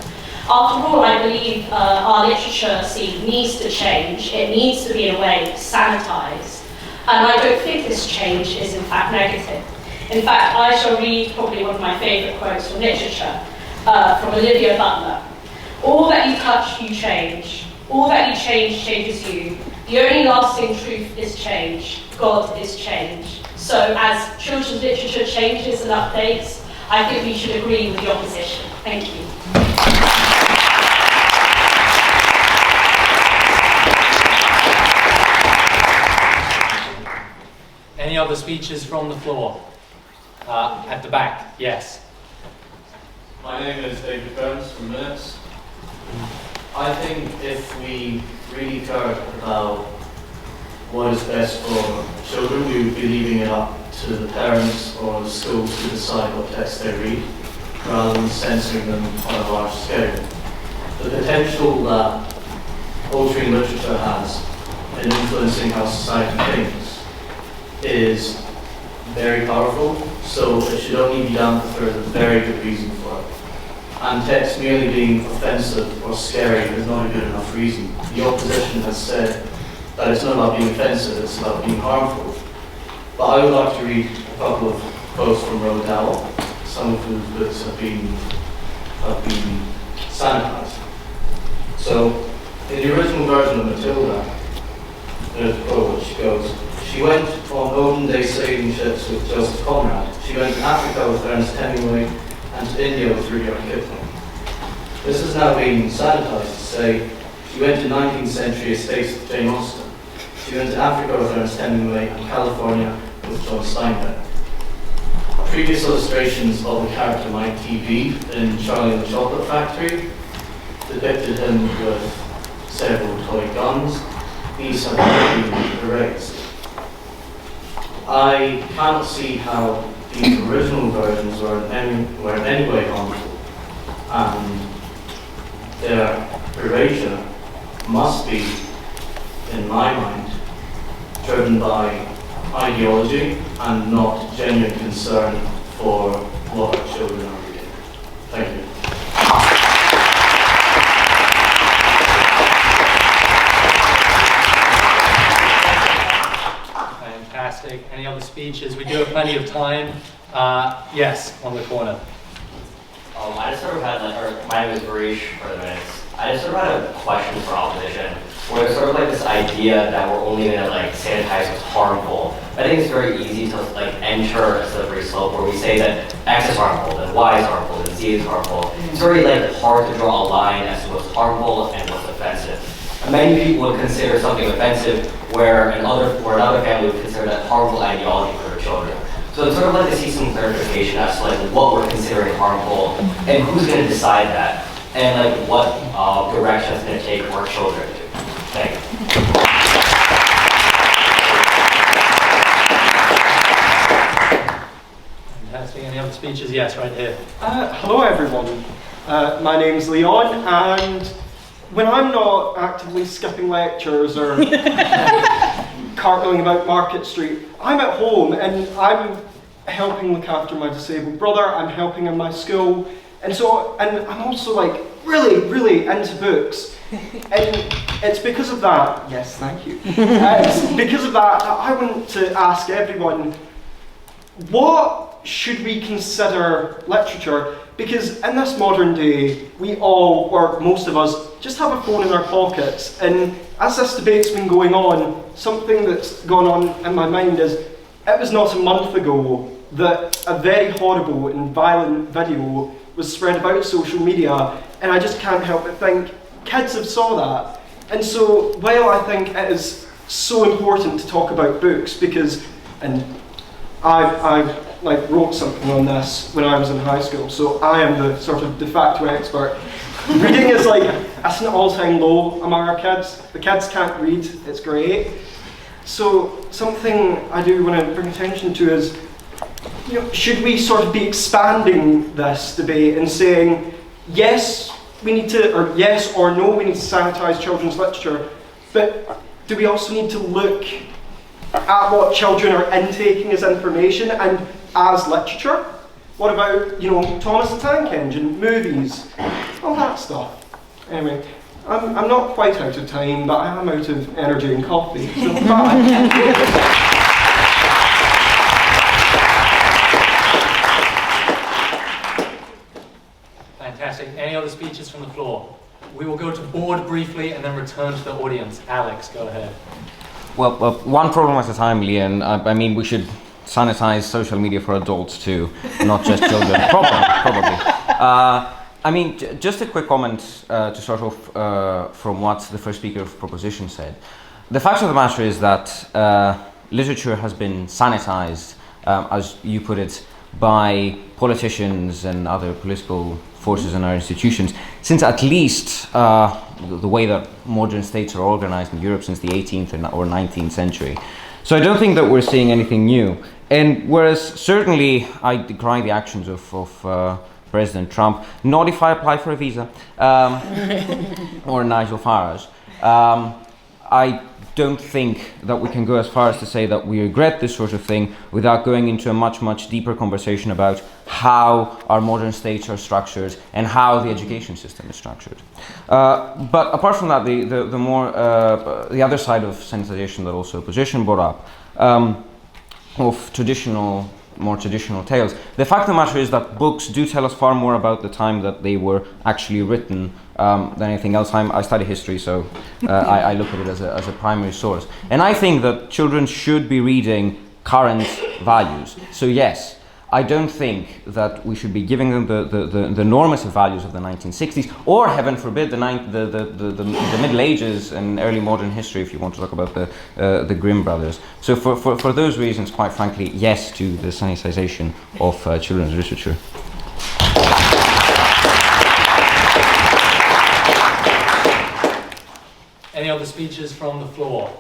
After all, I believe our literature scene needs to change. It needs to be, in a way, sanitised. And I don't think this change is, in fact, negative. In fact, I shall read probably one of my favourite quotes from literature, from Olivia Butler. All that you touch, you change. All that you change, changes you. The only lasting truth is change. God is change. So as children's literature changes and updates, I think we should agree with the opposition. Thank you. Any other speeches from the floor? At the back, yes. My name is David Burns from Minutes. I think if we really cared about what is best for children, we would be leaving it up to the parents or the schools to decide what text they read, rather than censoring them on a large scale. The potential that poetry and literature has in influencing how society thinks is very powerful, so it should only be done if there is a very good reason for it. And text merely being offensive or scary is not a good enough reason. The opposition has said that it's not about being offensive, it's about being harmful. But I would like to read a couple of quotes from Roald Dahl, some of whose books have been sanitized. So, in the original version of Matilda, there's a quote which goes, "She went on olden day sailing ships with Joseph Conrad. She went to Africa with Ernest Hemingway and to India with Rudyard Kipling." This has now been sanitized to say, she went to 19th century estates with Jane Austen. She went to Africa with Ernest Hemingway and California with John Steinbeck. Previous illustrations of the character Mike T.V. in Charlie and the Chocolate Factory depicted him with several toy guns. These have been erased. I cannot see how the original versions were in any way harmful, and their erasure must be, in my mind, driven by ideology and not genuine concern for what our children are reading. Thank you. other speeches? We do have plenty of time. Yes, on the corner. I just sort of had, my name is Varish for the minutes. I just sort of had a question for opposition, where there's sort of like this idea that we're only going to sanitize what's harmful. I think it's very easy to enter a slippery slope where we say that X is harmful, then Y is harmful, then Z is harmful. It's very hard to draw a line as to what's harmful and what's offensive. And many people would consider something offensive where another family would consider that harmful ideology for their children. So I'd sort of like to see some clarification as to what we're considering harmful and who's going to decide that, and what direction it's going to take our children to. Thank you. Fantastic. Any other speeches? Yes, right here. Hello everyone. My name's Leon, and when I'm not actively skipping lectures or cartwheeling about Market Street, I'm at home and I'm helping look after my disabled brother, I'm helping in my school, and I'm also really into books. And it's because of that, yes, thank you. It's because of that I want to ask everyone, what should we consider literature? Because in this modern day, we all, or most of us, just have a phone in our pockets. And as this debate's been going on, something that's gone on in my mind is, it was not a month ago that a very horrible and violent video was spread about social media, and I just can't help but think, kids have saw that. And so, while I think it is so important to talk about books, because, and I wrote something on this when I was in high school, so I am the sort of de facto expert. Reading is it's an all-time low among our kids. The kids can't read, it's great. So something I do want to bring attention to is, should we sort of be expanding this debate and saying, yes, we need to, or yes or no, we need to sanitise children's literature, but do we also need to look at what children are intaking as information and as literature? What about, Thomas the Tank Engine, movies, all that stuff? Anyway, I'm not quite out of time, but I am out of energy and coffee, so bye. Fantastic. Any other speeches from the floor? We will go to board briefly and then return to the audience. Alex, go ahead. Well, one problem at a time, Leon. I mean, we should sanitize social media for adults too, not just children. Probably. Just a quick comment to start off from what the first speaker of proposition said. The fact of the matter is that literature has been sanitized, as you put it, by politicians and other political forces in our institutions since at least the way that modern states are organized in Europe since the 18th or 19th century. So I don't think that we're seeing anything new. And whereas certainly I decry the actions of President Trump, not if I apply for a visa, or Nigel Farage, I don't think that we can go as far as to say that we regret this sort of thing without going into a much, much deeper conversation about how our modern states are structured and how the education system is structured. But apart from that, the other side of sanitization that also opposition brought up, of more traditional tales. The fact of the matter is that books do tell us far more about the time that they were actually written than anything else. I study history, so I look at it as a primary source. And I think that children should be reading current values. So yes, I don't think that we should be giving them the normative values of the 1960s, or heaven forbid, the Middle Ages and early modern history, if you want to talk about the Grimm brothers. So for those reasons, quite frankly, yes to the sanitization of children's literature. Any other speeches from the floor?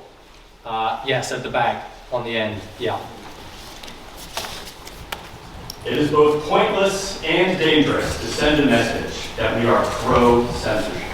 Yes, at the back, on the end. Yeah. It is both pointless and dangerous to send a message that we are pro-censorship.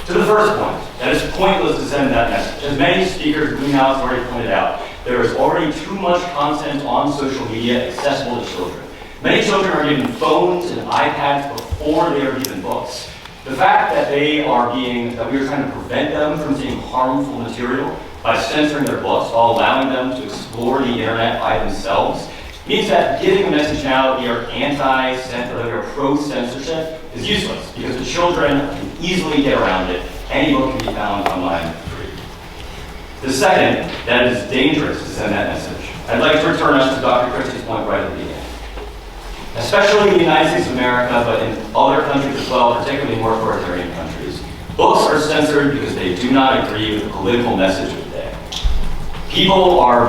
To the first point, that it's pointless to send that message. As many speakers have already pointed out, there is already too much content on social media accessible to children. Many children are given phones and iPads before they are given books. The fact that we are trying to prevent them from seeing harmful material by censoring their books while allowing them to explore the internet by themselves means that giving a message now that we are anti-censorship or pro-censorship is useless because the children can easily get around it. Any book can be found online for free. The second, that it is dangerous to send that message. I'd like to return us to Dr. Christie's point right at the beginning. Especially in the United States of America, but in other countries as well, particularly more authoritarian countries, books are censored because they do not agree with the political message of the day. People are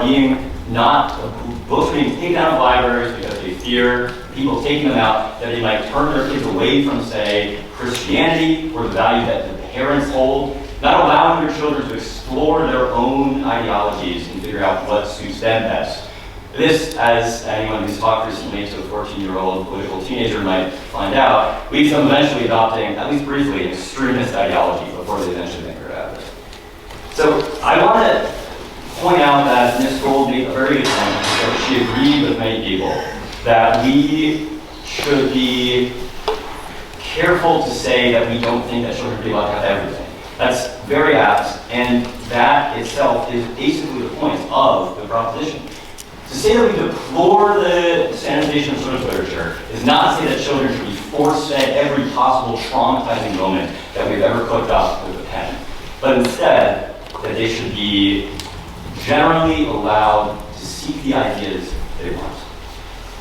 books are being taken out of libraries because they fear people taking them out, that they might turn their kids away from, say, Christianity or the value that the parents hold, not allowing their children to explore their own ideologies and figure out what suits them best. This, as anyone who's talked recently to a 14-year-old political teenager might find out, leads them eventually adopting, at least briefly, an extremist ideology before they eventually think they're out of it. So I want to point out that Ms. Gold made a very good point, that she agreed with many people, that we should be careful to say that we don't think that children should be allowed to have everything. That's very apt, and that itself is basically the point of the proposition. To say that we deplore the sanitization of children's literature is not to say that children should be force-fed every possible traumatizing moment that we've ever cooked up with a pen, but instead that they should be generally allowed to seek the ideas they want.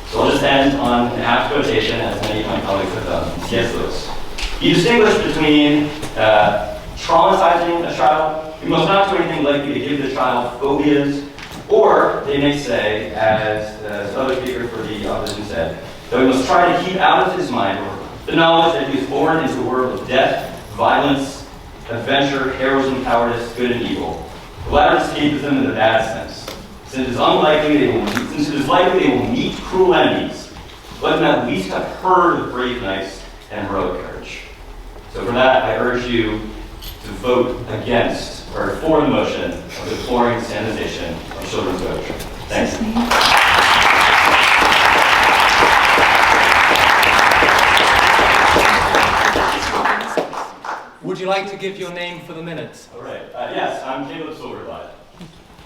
So I'll just end on an apt quotation, as many of my colleagues have done. C.S. Lewis. You distinguish between traumatizing a child. We must not do anything likely to give the child phobias, or they may say, as the other speaker for the opposition said, that we must try to keep out of his mind the knowledge that he was born into a world of death, violence, adventure, heroism, cowardice, good and evil. The latter escapism in the bad sense. Since it is likely they will meet cruel enemies, let them at least have heard of brave knights and heroic courage. So for that, I urge you to vote against, or for the motion of deploring the sanitization of children's literature. Thanks. Would you like to give your name for the minutes? All right. Yes, I'm Caleb Silverglide.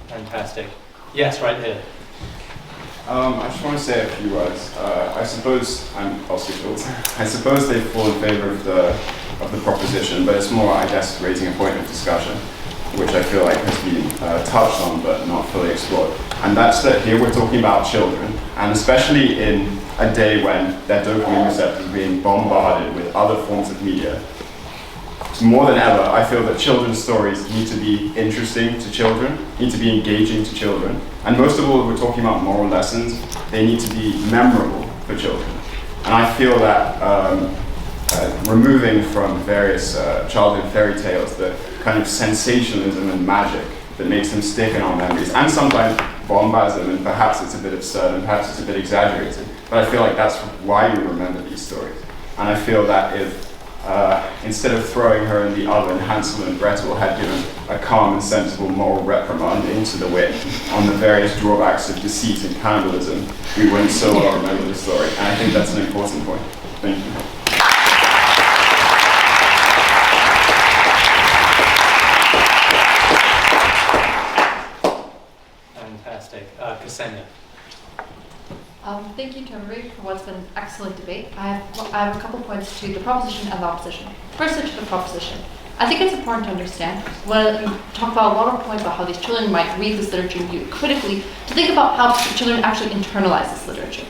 Fantastic. Yes, right here. I just want to say a few words. I suppose they fall in favour of the proposition, but it's more, I guess, raising a point of discussion, which I feel like has been touched on but not fully explored. And that's that here we're talking about children, and especially in a day when their dopamine receptors are being bombarded with other forms of media. More than ever, I feel that children's stories need to be interesting to children, need to be engaging to children, and most of all, if we're talking about moral lessons, they need to be memorable for children. And I feel that removing from various childhood fairy tales the kind of sensationalism and magic that makes them stick in our memories, and sometimes bombasm, and perhaps it's a bit absurd, and perhaps it's a bit exaggerated, but I feel like that's why we remember these stories. And I feel that if instead of throwing her in the oven, Hansel and Gretel had given a calm and sensible moral reprimand into the wind on the various drawbacks of deceit and cannibalism, we wouldn't so well remember the story. And I think that's an important point. Thank you. Fantastic. Ksenia. Thank you to everybody for what's been an excellent debate. I have a couple points to the proposition and the opposition. Firstly, to the proposition. I think it's important to understand, when you talk about a lot of points about how these children might read this literature and view it critically, to think about how the children actually internalize this literature.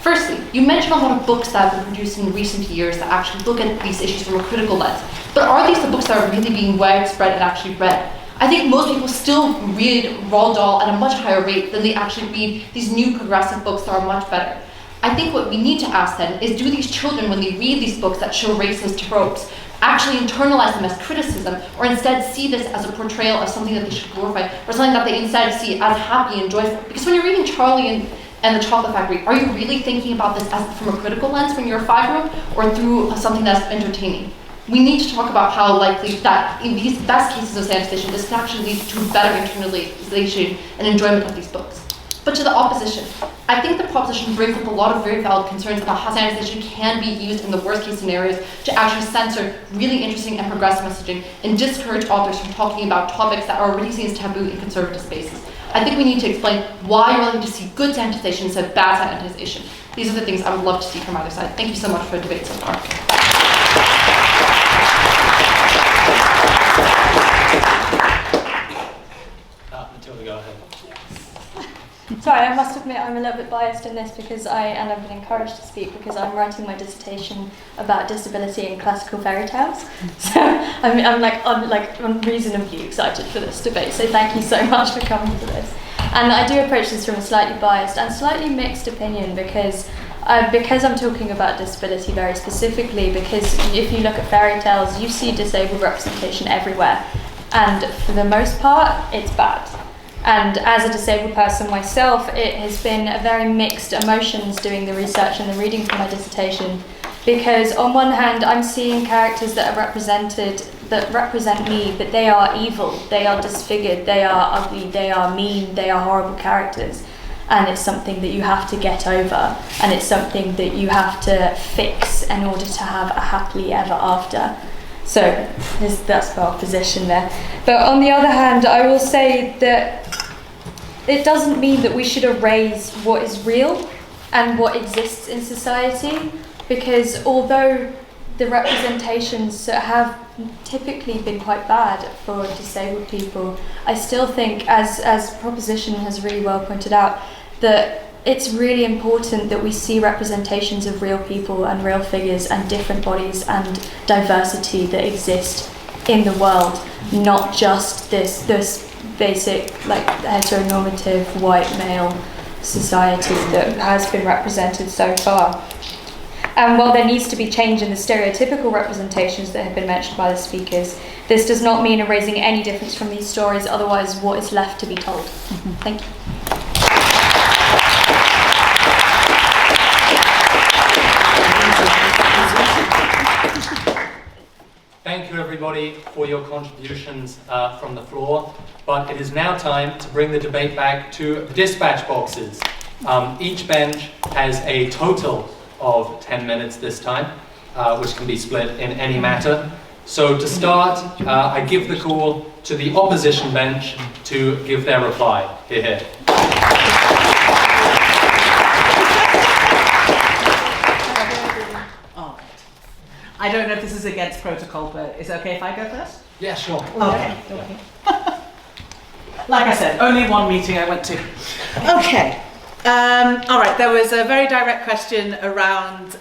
Firstly, you mentioned a lot of books that have been produced in recent years that actually look at these issues from a critical lens. But are these the books that are really being widespread and actually read? I think most people still read Roald Dahl at a much higher rate than they actually read these new progressive books that are much better. I think what we need to ask then is, do these children, when they read these books that show racist tropes, actually internalize them as criticism, or instead see this as a portrayal of something that they should glorify, or something that they instead see as happy and joyful? Because when you're reading Charlie and the Chocolate Factory, are you really thinking about this as from a critical lens when you're a 5-year-old, or through something that's entertaining? We need to talk about how likely that in these best cases of sanitation, this can actually lead to better internalization and enjoyment of these books. But to the opposition, I think the proposition brings up a lot of very valid concerns about how sanitisation can be used in the worst case scenarios to actually censor really interesting and progressive messaging and discourage authors from talking about topics that are already seen as taboo in conservative spaces. I think we need to explain why you're willing to see good sanitisation instead of bad sanitisation. These are the things I would love to see from either side. Thank you so much for the debate so far. Matilda, go ahead. Sorry, I must admit I'm a little bit biased in this because I've been encouraged to speak because I'm writing my dissertation about disability in classical fairy tales. So I'm reasonably excited for this debate. So thank you so much for coming to this. And I do approach this from a slightly biased and slightly mixed opinion because I'm talking about disability very specifically, because if you look at fairy tales, you see disabled representation everywhere. And for the most part, it's bad. And as a disabled person myself, it has been a very mixed emotions doing the research and the reading for my dissertation. Because on one hand, I'm seeing characters that are represented, that represent me, but they are evil, they are disfigured, they are ugly, they are mean, they are horrible characters. And it's something that you have to get over, and it's something that you have to fix in order to have a happily ever after. So that's our position there. But on the other hand, I will say that it doesn't mean that we should erase what is real and what exists in society, because although the representations have typically been quite bad for disabled people, I still think, as Proposition has really well pointed out, that it's really important that we see representations of real people and real figures and different bodies and diversity that exist in the world, not just this basic heteronormative white male society that has been represented so far. And while there needs to be change in the stereotypical representations that have been mentioned by the speakers, this does not mean erasing any difference from these stories, otherwise what is left to be told? Thank you. Thank you everybody for your contributions from the floor, but it is now time to bring the debate back to the dispatch boxes. Each bench has a total of 10 minutes this time, which can be split in any matter. So to start, I give the call to the opposition bench to give their reply. Hear, hear. I don't know if this is against protocol, but is it okay if I go first? Yeah, sure. Okay. Like I said, only one meeting I went to. Okay. All right, there was a very direct question around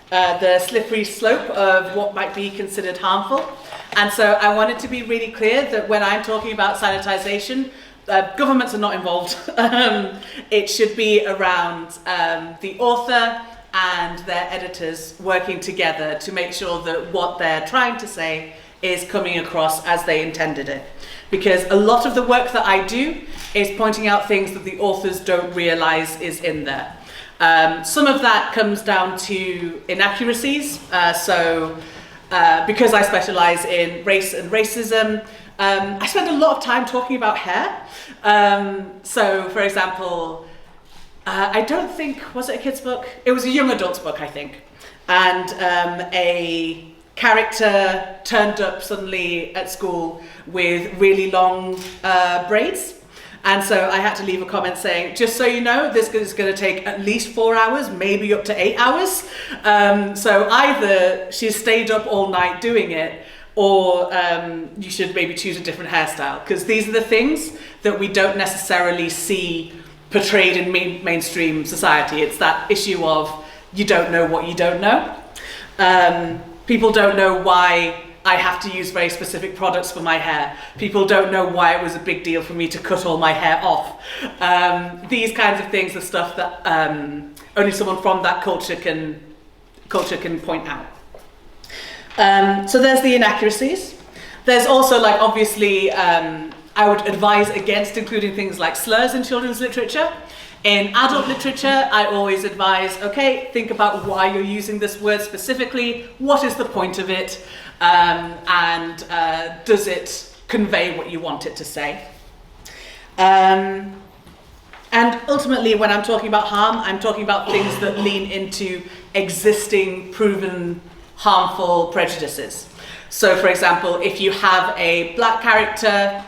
the slippery slope of what might be considered harmful. And so I wanted to be really clear that when I'm talking about sanitisation, governments are not involved. It should be around the author and their editors working together to make sure that what they're trying to say is coming across as they intended it. Because a lot of the work that I do is pointing out things that the authors don't realise is in there. Some of that comes down to inaccuracies. Because I specialise in race and racism, I spend a lot of time talking about hair. So, for example, I don't think, was it a kid's book? It was a young adult's book, I think. And a character turned up suddenly at school with really long braids. And so I had to leave a comment saying, just so you know, this is going to take at least 4 hours, maybe up to 8 hours. So either she's stayed up all night doing it, or you should maybe choose a different hairstyle. Because these are the things that we don't necessarily see portrayed in mainstream society. It's that issue of you don't know what you don't know. People don't know why I have to use very specific products for my hair. People don't know why it was a big deal for me to cut all my hair off. These kinds of things are stuff that only someone from that culture can point out. So there's the inaccuracies. There's also, like, obviously, I would advise against including things like slurs in children's literature. In adult literature, I always advise, okay, think about why you're using this word specifically, what is the point of it, and does it convey what you want it to say? And And ultimately, when I'm talking about harm, I'm talking about things that lean into existing, proven, harmful prejudices. So, for example, if you have a black character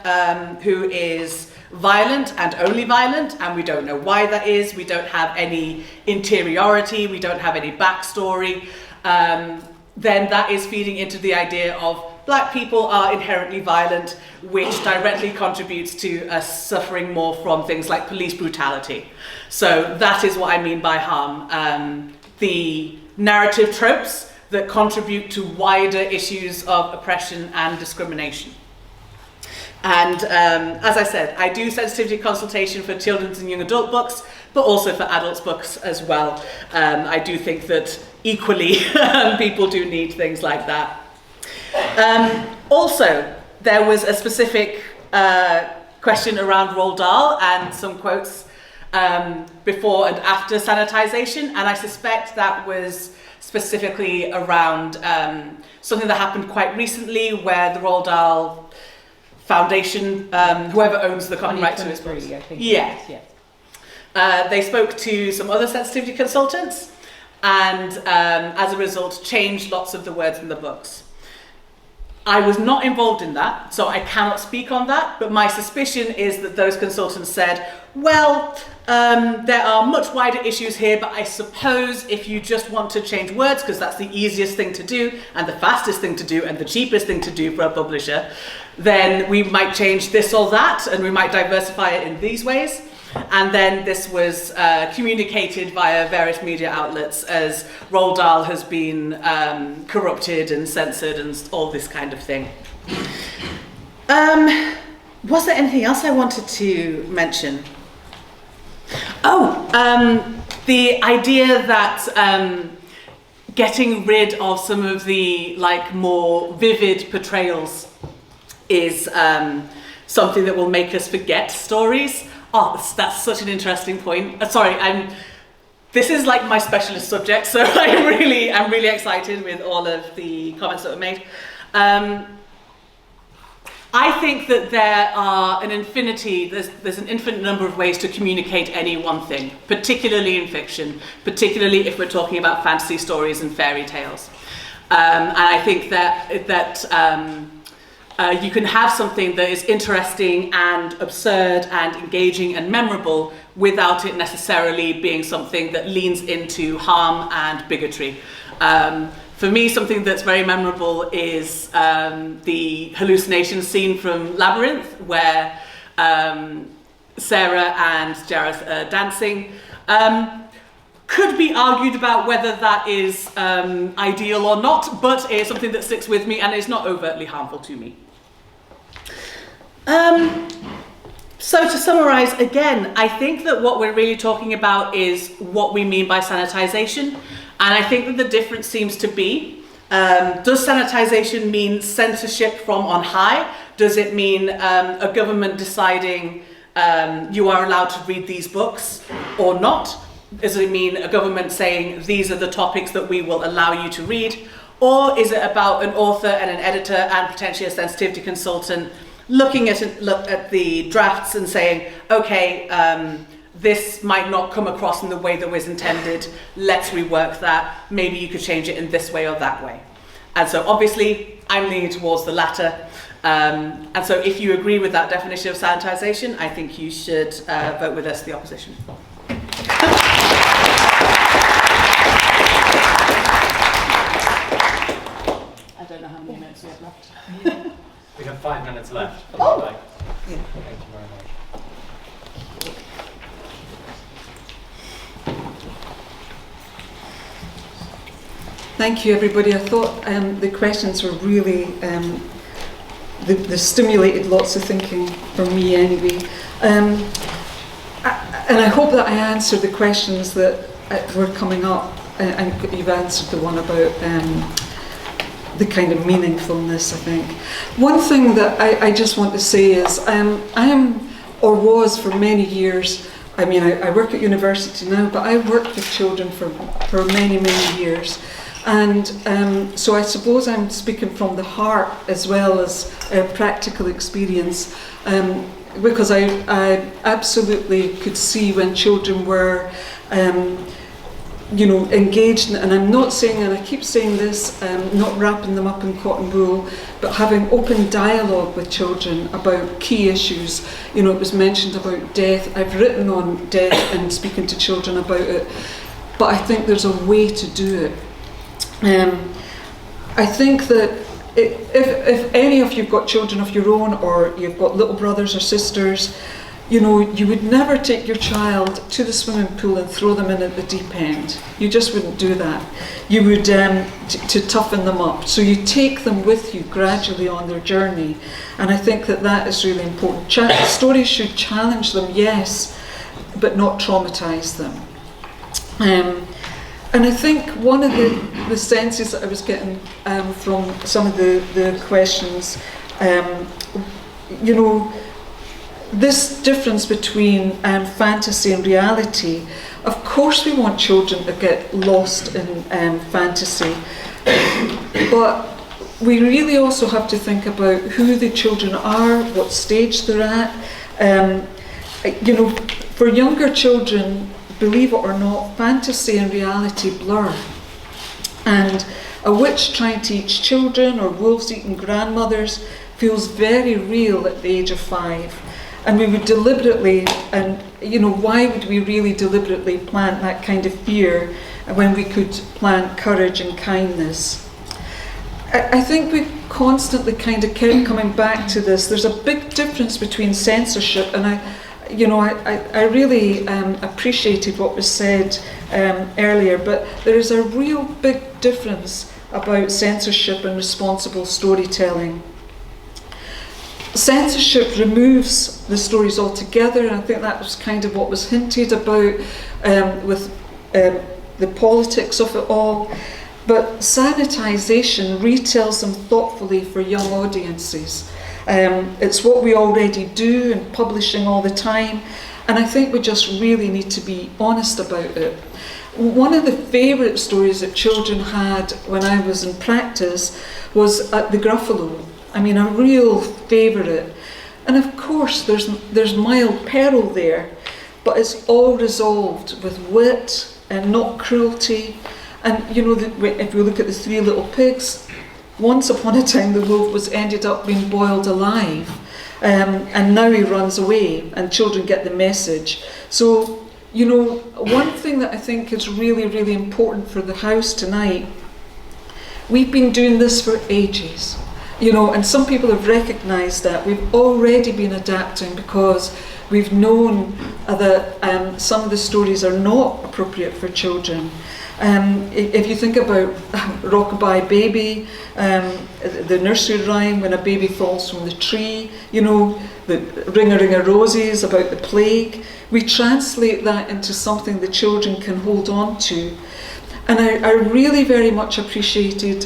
who is violent and only violent, and we don't know why that is, we don't have any interiority, we don't have any backstory, then that is feeding into the idea of black people are inherently violent, which directly contributes to us suffering more from things like police brutality. So that is what I mean by harm. The narrative tropes that contribute to wider issues of oppression and discrimination. And as I said, I do sensitivity consultation for children's and young adult books, but also for adults' books as well. I do think that equally people do need things like that. Also, there was a specific question around Roald Dahl and some quotes before and after sanitization, and I suspect that was specifically around something that happened quite recently where the Roald Dahl Foundation, whoever owns the copyright to his books. Yes. They spoke to some other sensitivity consultants and as a result changed lots of the words in the books. I was not involved in that, so I cannot speak on that, but my suspicion is that those consultants said, well, there are much wider issues here, but I suppose if you just want to change words, because that's the easiest thing to do, and the fastest thing to do, and the cheapest thing to do for a publisher, then we might change this or that, and we might diversify it in these ways. And then this was communicated via various media outlets as Roald Dahl has been corrupted and censored and all this kind of thing. Was there anything else I wanted to mention? Oh, the idea that getting rid of some of the more vivid portrayals is something that will make us forget stories. Oh, that's such an interesting point. This is like my specialist subject, so I'm really excited with all of the comments that were made. I think that there are there's an infinite number of ways to communicate any one thing, particularly in fiction, particularly if we're talking about fantasy stories and fairy tales. And I think that you can have something that is interesting and absurd and engaging and memorable without it necessarily being something that leans into harm and bigotry. For me, something that's very memorable is the hallucination scene from Labyrinth, where Sarah and Jareth are dancing. Could be argued about whether that is ideal or not, but it's something that sticks with me and is not overtly harmful to me. So to summarize again, I think that what we're really talking about is what we mean by sanitization, and I think that the difference seems to be, does sanitization mean censorship from on high? Does it mean a government deciding you are allowed to read these books or not? Does it mean a government saying these are the topics that we will allow you to read? Or is it about an author and an editor and potentially a sensitivity consultant looking at the drafts and saying, okay, this might not come across in the way that was intended, let's rework that, maybe you could change it in this way or that way. And so obviously I'm leaning towards the latter, and so if you agree with that definition of sanitization, I think you should vote with us, the opposition. I don't know how many minutes we have left. We have 5 minutes left. Oh. Thank you very much. Thank you, everybody. I thought the questions were really, they stimulated lots of thinking for me anyway. And I hope that I answered the questions that were coming up, and you've answered the one about the kind of meaningfulness, I think. One thing that I just want to say is I am, or was for many years, I mean, I work at university now, but I worked with children for many, many years. And so I suppose I'm speaking from the heart as well as practical experience, because I absolutely could see when children were engaged, and I'm not saying, and I keep saying this, not wrapping them up in cotton wool, but having open dialogue with children about key issues. It was mentioned about death. I've written on death and speaking to children about it, but I think there's a way to do it. I think that if any of you've got children of your own, or you've got little brothers or sisters, you would never take your child to the swimming pool and throw them in at the deep end. You just wouldn't do that. You would, to toughen them up. So you take them with you gradually on their journey. And I think that is really important. Stories should challenge them, yes, but not traumatise them. And I think one of the senses that I was getting from some of the questions, this difference between fantasy and reality. Of course we want children to get lost in fantasy, but we really also have to think about who the children are, what stage they're at. For younger children, believe it or not, fantasy and reality blur. And a witch trying to eat children, or wolves eating grandmothers, feels very real at the age of 5. And we would deliberately, and why would we really deliberately plant that kind of fear when we could plant courage and kindness? I think we constantly kind of kept coming back to this. There's a big difference between censorship, and I really appreciated what was said earlier, but there is a real big difference about censorship and responsible storytelling. Censorship removes the stories altogether, and I think that was kind of what was hinted about with the politics of it all. But sanitisation retells them thoughtfully for young audiences. It's what we already do in publishing all the time, and I think we just really need to be honest about it. One of the favourite stories that children had when I was in practice was at the Gruffalo. I mean, a real favourite. And of course there's mild peril there, but it's all resolved with wit and not cruelty. And if we look at the 3 little pigs, once upon a time the wolf ended up being boiled alive, and now he runs away, and children get the message. So one thing that I think is really, really important for the house tonight, we've been doing this for ages. And some people have recognised that. We've already been adapting because we've known that some of the stories are not appropriate for children. If you think about Rockabye Baby, the nursery rhyme when a baby falls from the tree, the Ring-a-Ring-a-Roses about the plague, we translate that into something the children can hold on to. And I really very much appreciated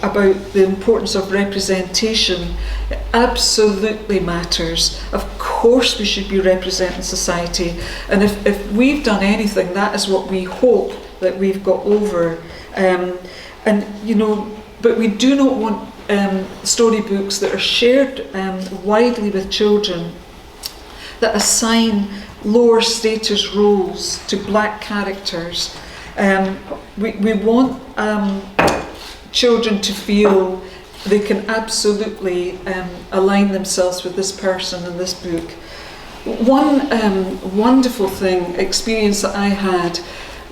about the importance of representation. It absolutely matters. Of course we should be representing society, and if we've done anything, that is what we hope that we've got over. But we do not want storybooks that are shared widely with children that assign lower status roles to black characters. We want children to feel they can absolutely align themselves with this person in this book. One wonderful experience that I had,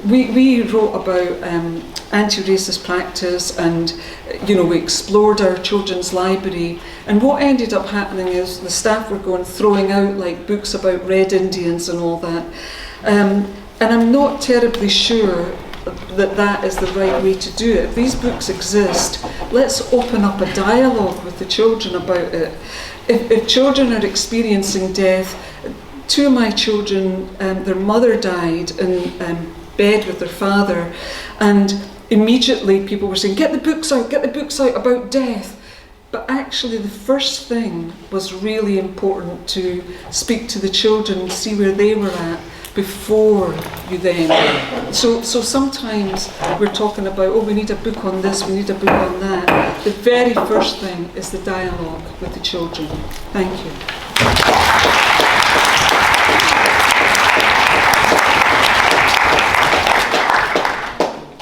we wrote about anti-racist practice, and we explored our children's library, and what ended up happening is the staff were throwing out like books about Red Indians and all that, and I'm not terribly sure that is the right way to do it. If these books exist, let's open up a dialogue with the children about it. If children are experiencing death, 2 of my children, their mother died in bed with their father, and immediately people were saying, get the books out about death. But actually the first thing was really important, to speak to the children and see where they were at, before you then. So sometimes we're talking about, oh, we need a book on this, we need a book on that. The very first thing is the dialogue with the children. Thank you.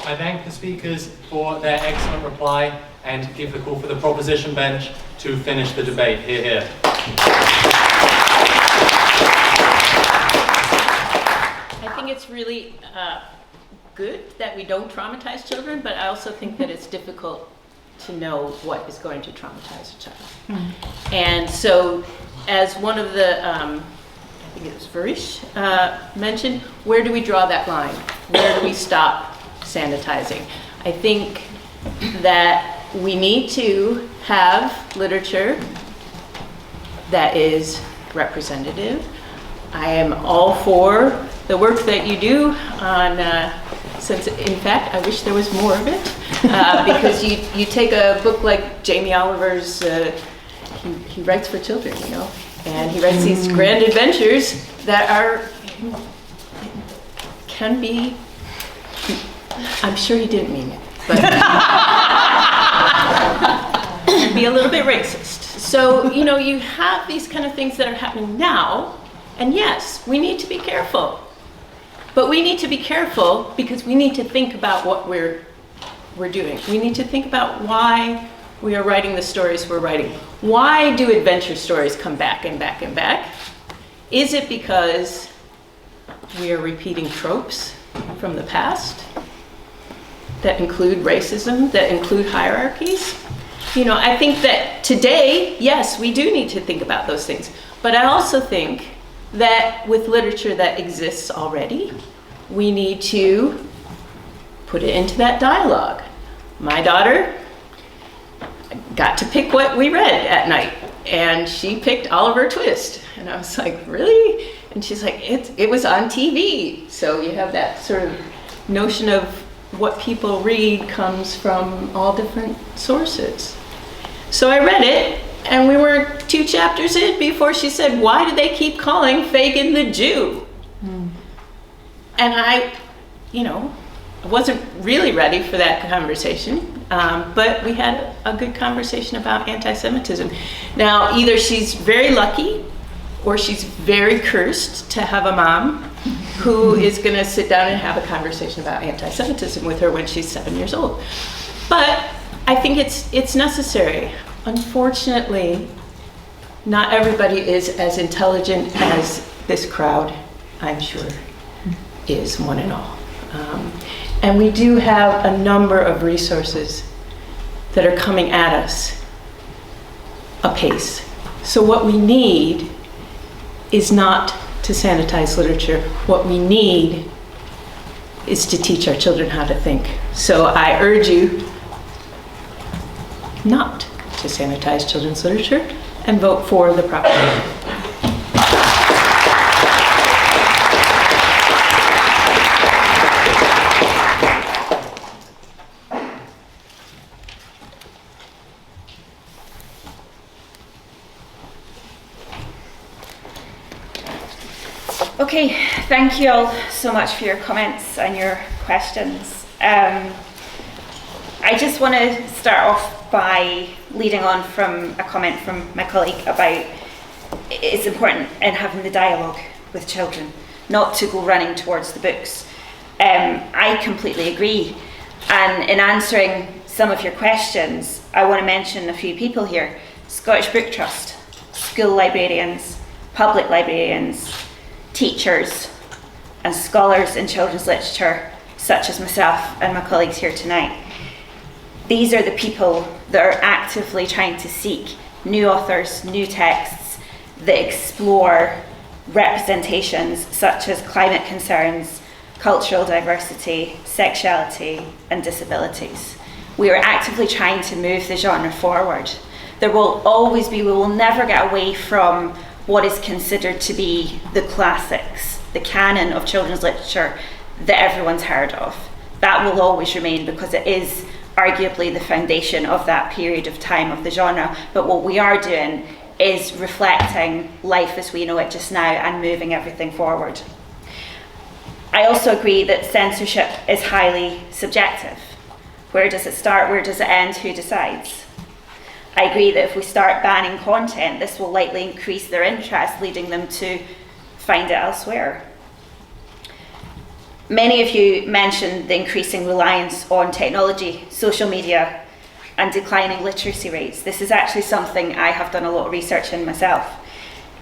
I thank the speakers for their excellent reply and give the call for the proposition bench to finish the debate. Hear, hear. I think it's really good that we don't traumatize children, but I also think that it's difficult to know what is going to traumatize a child. And so, as one of the, I think it was Varish mentioned, where do we draw that line? Where do we stop sanitizing? I think that we need to have literature that is representative. I am all for the work that you do on, since in fact I wish there was more of it, because you take a book like Jamie Oliver's, he writes for children, you know, and he writes these grand adventures that are, can be, I'm sure he didn't mean it, but can be a little bit racist. So, you know, you have these kind of things that are happening now, and yes, we need to be careful. But we need to be careful because we need to think about what we're doing. We need to think about why we are writing the stories we're writing. Why do adventure stories come back and back and back? Is it because we are repeating tropes from the past that include racism, that include hierarchies? You know, I think that today, yes, we do need to think about those things. But I also think that with literature that exists already, we need to put it into that dialogue. My daughter got to pick what we read at night, and she picked Oliver Twist. And I was like, really? And she's like, it was on TV. So you have that sort of notion of what people read comes from all different sources. So I read it, and we were 2 chapters in before she said, why do they keep calling Fagin the Jew? And I, you know, I wasn't really ready for that conversation, but we had a good conversation about anti-Semitism. Now, either she's very lucky or she's very cursed to have a mom who is going to sit down and have a conversation about anti-Semitism with her when she's 7 years old. But I think it's necessary. Unfortunately, not everybody is as intelligent as this crowd, I'm sure, is, one and all. And we do have a number of resources that are coming at us apace. So what we need is not to sanitize literature. What we need is to teach our children how to think. So I urge you not to sanitize children's literature and vote for the proposition. Okay, thank you all so much for your comments and your questions. I just want to start off by leading on from a comment from my colleague about it's important in having the dialogue with children, not to go running towards the books. I completely agree. And in answering some of your questions, I want to mention a few people here. Scottish Book Trust, school librarians, public librarians, teachers and scholars in children's literature, such as myself and my colleagues here tonight. These are the people that are actively trying to seek new authors, new texts that explore representations such as climate concerns, cultural diversity, sexuality, and disabilities. We are actively trying to move the genre forward. There will always be, we will never get away from what is considered to be the classics, the canon of children's literature that everyone's heard of. That will always remain because it is arguably the foundation of that period of time of the genre. But what we are doing is reflecting life as we know it just now and moving everything forward. I also agree that censorship is highly subjective. Where does it start? Where does it end? Who decides? I agree that if we start banning content, this will likely increase their interest, leading them to find it elsewhere. Many of you mentioned the increasing reliance on technology, social media, and declining literacy rates. This is actually something I have done a lot of research in myself.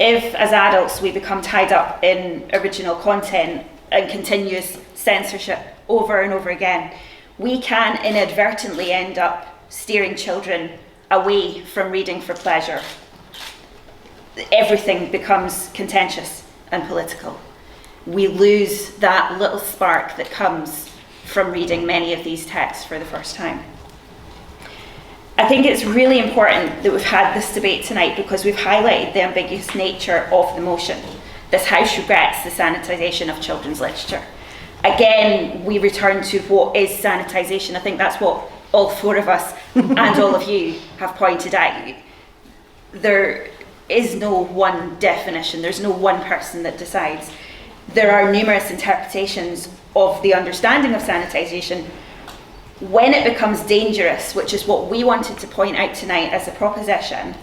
If, as adults, we become tied up in original content and continuous censorship over and over again, we can inadvertently end up steering children away from reading for pleasure. Everything becomes contentious and political. We lose that little spark that comes from reading many of these texts for the first time. I think it's really important that we've had this debate tonight because we've highlighted the ambiguous nature of the motion. This House regrets the sanitisation of children's literature. Again, we return to what is sanitisation. I think that's what all four of us and all of you have pointed out. There is no one definition. There's no one person that decides. There are numerous interpretations of the understanding of sanitisation. When it becomes dangerous, which is what we wanted to point out tonight as a proposition,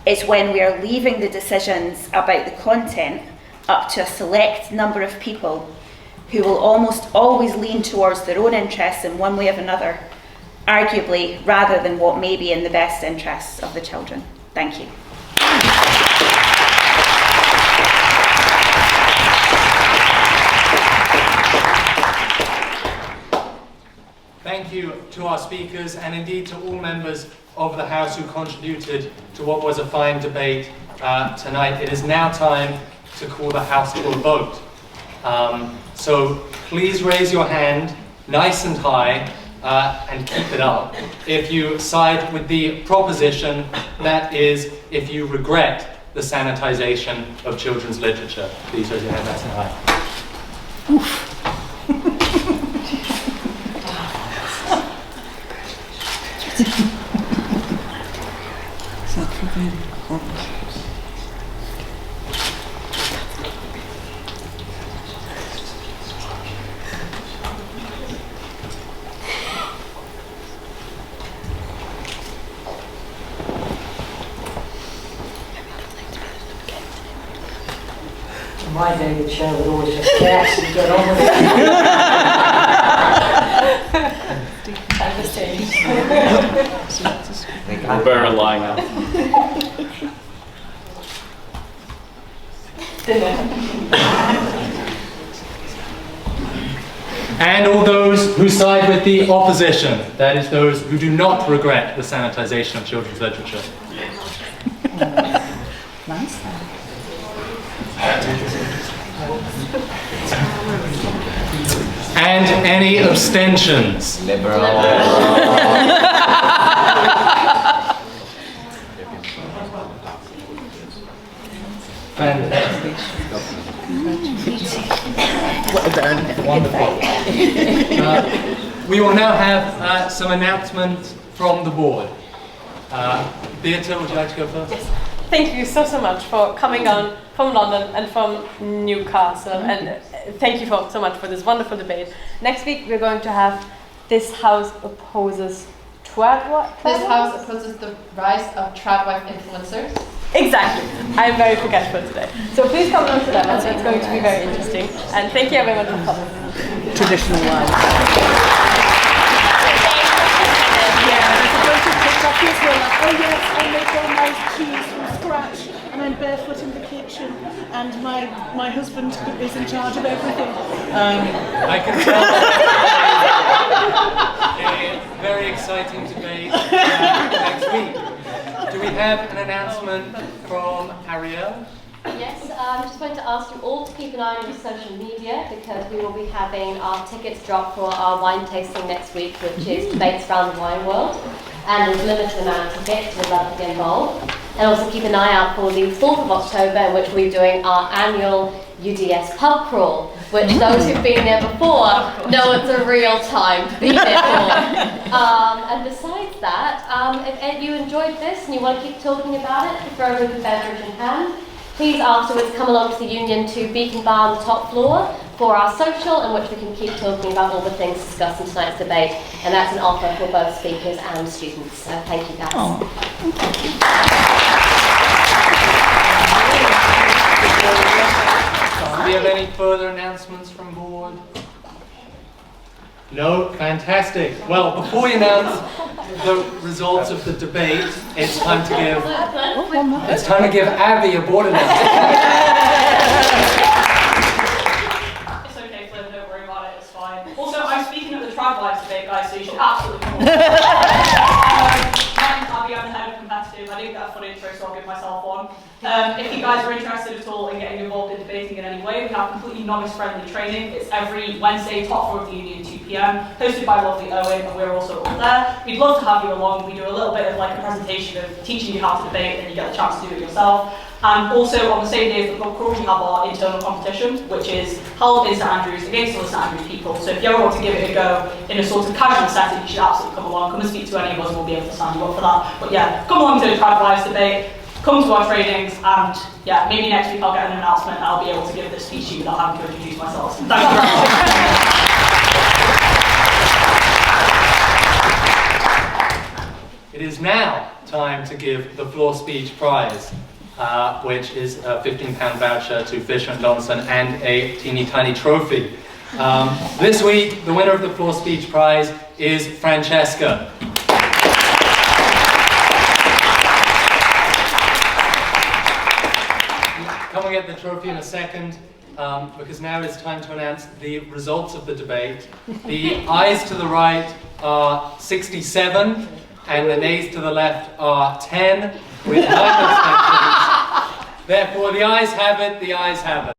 is when we are leaving the decisions about the content up to a select number of people who will almost always lean towards their own interests in one way or another, arguably, rather than what may be in the best interests of the children. Thank you. Thank you to our speakers and indeed to all members of the House who contributed to what was a fine debate tonight. It is now time to call the House to a vote. So please raise your hand nice and high and keep it up if you side with the proposition, that is, if you regret the sanitisation of children's literature. Please raise your hand nice and high. Oof. My day, the chair would always just cats and get on with it. We're better lying now. And all those who side with the opposition, that is those who do not regret the sanitisation of children's literature. Nice. And any abstentions? Liberal. Fantastic. Well done. Wonderful. We will now have some announcements from the board. Beata, would you like to go first? Yes. Thank you so much for coming on from London and from Newcastle, and thank you so much for this wonderful debate. Next week we're going to have This House Opposes Tradwife. This House opposes the rise of tradwife influencers. Exactly. I'm very forgetful today. So please come on to that one. It's going to be very interesting. And thank you everyone for coming. Traditional wine. Oh yes, I make all my cheese from scratch, and I'm barefoot in the kitchen, and my husband is in charge of everything. I can tell a very exciting debate next week. Do we have an announcement from Ariel? Yes, I just wanted to ask you all to keep an eye on your social media because we will be having our tickets drop for our wine tasting next week, which is Debates Around the Wine World. And there's a limited amount of tickets, we'd love to get involved. And also keep an eye out for the 4th of October, in which we're doing our annual UDS pub crawl, which those who've been there before know it's a real time to be there for. And besides that, if you enjoyed this and you want to keep talking about it, throw a good beverage in hand. Please afterwards come along to the Union to Beacon Bar on the top floor for our social, in which we can keep talking about all the things discussed in tonight's debate, and that's an offer for both speakers and students. So thank you, guys. Do we have any further announcements from board? No? Fantastic. Well, before we announce the results of the debate, it's time to give Abby a board announcement. It's okay, Flynn, don't worry about it, it's fine. Also, I'm speaking at the Trad Lives debate, guys, so you should absolutely come. I'm the head of competitive. I didn't get a full intro, so I'll give myself one. If you guys are interested at all in getting involved in debating in any way, we have completely novice-friendly training. It's every Wednesday, top floor of the Union, 2 p.m, hosted by lovely Owen, and we're also all there. We'd love to have you along. We do a little bit of like a presentation of teaching you how to debate, and then you get the chance to do it yourself. And also on the same day as the pub crawl, we have our internal competition, which is held in St Andrews against other St Andrews people. So if you ever want to give it a go in a sort of casual setting, you should absolutely come along. Come and speak to any of us, and we'll be able to sign you up for that. But yeah, come along to the Trad Lives debate, come to our trainings, and yeah, maybe next week I'll get an announcement and I'll be able to give this speech to you without having to introduce myself. Thank you very much. It is now time to give the floor speech prize, which is a £15 voucher to Fisher & Donaldson and a teeny tiny trophy. This week, the winner of the floor speech prize is Francesca. Come and get the trophy in a second, because now it's time to announce the results of the debate. The ayes to the right are 67, and the nays to the left are 10, with 9 abstentions. Therefore, the ayes have it, the ayes have it.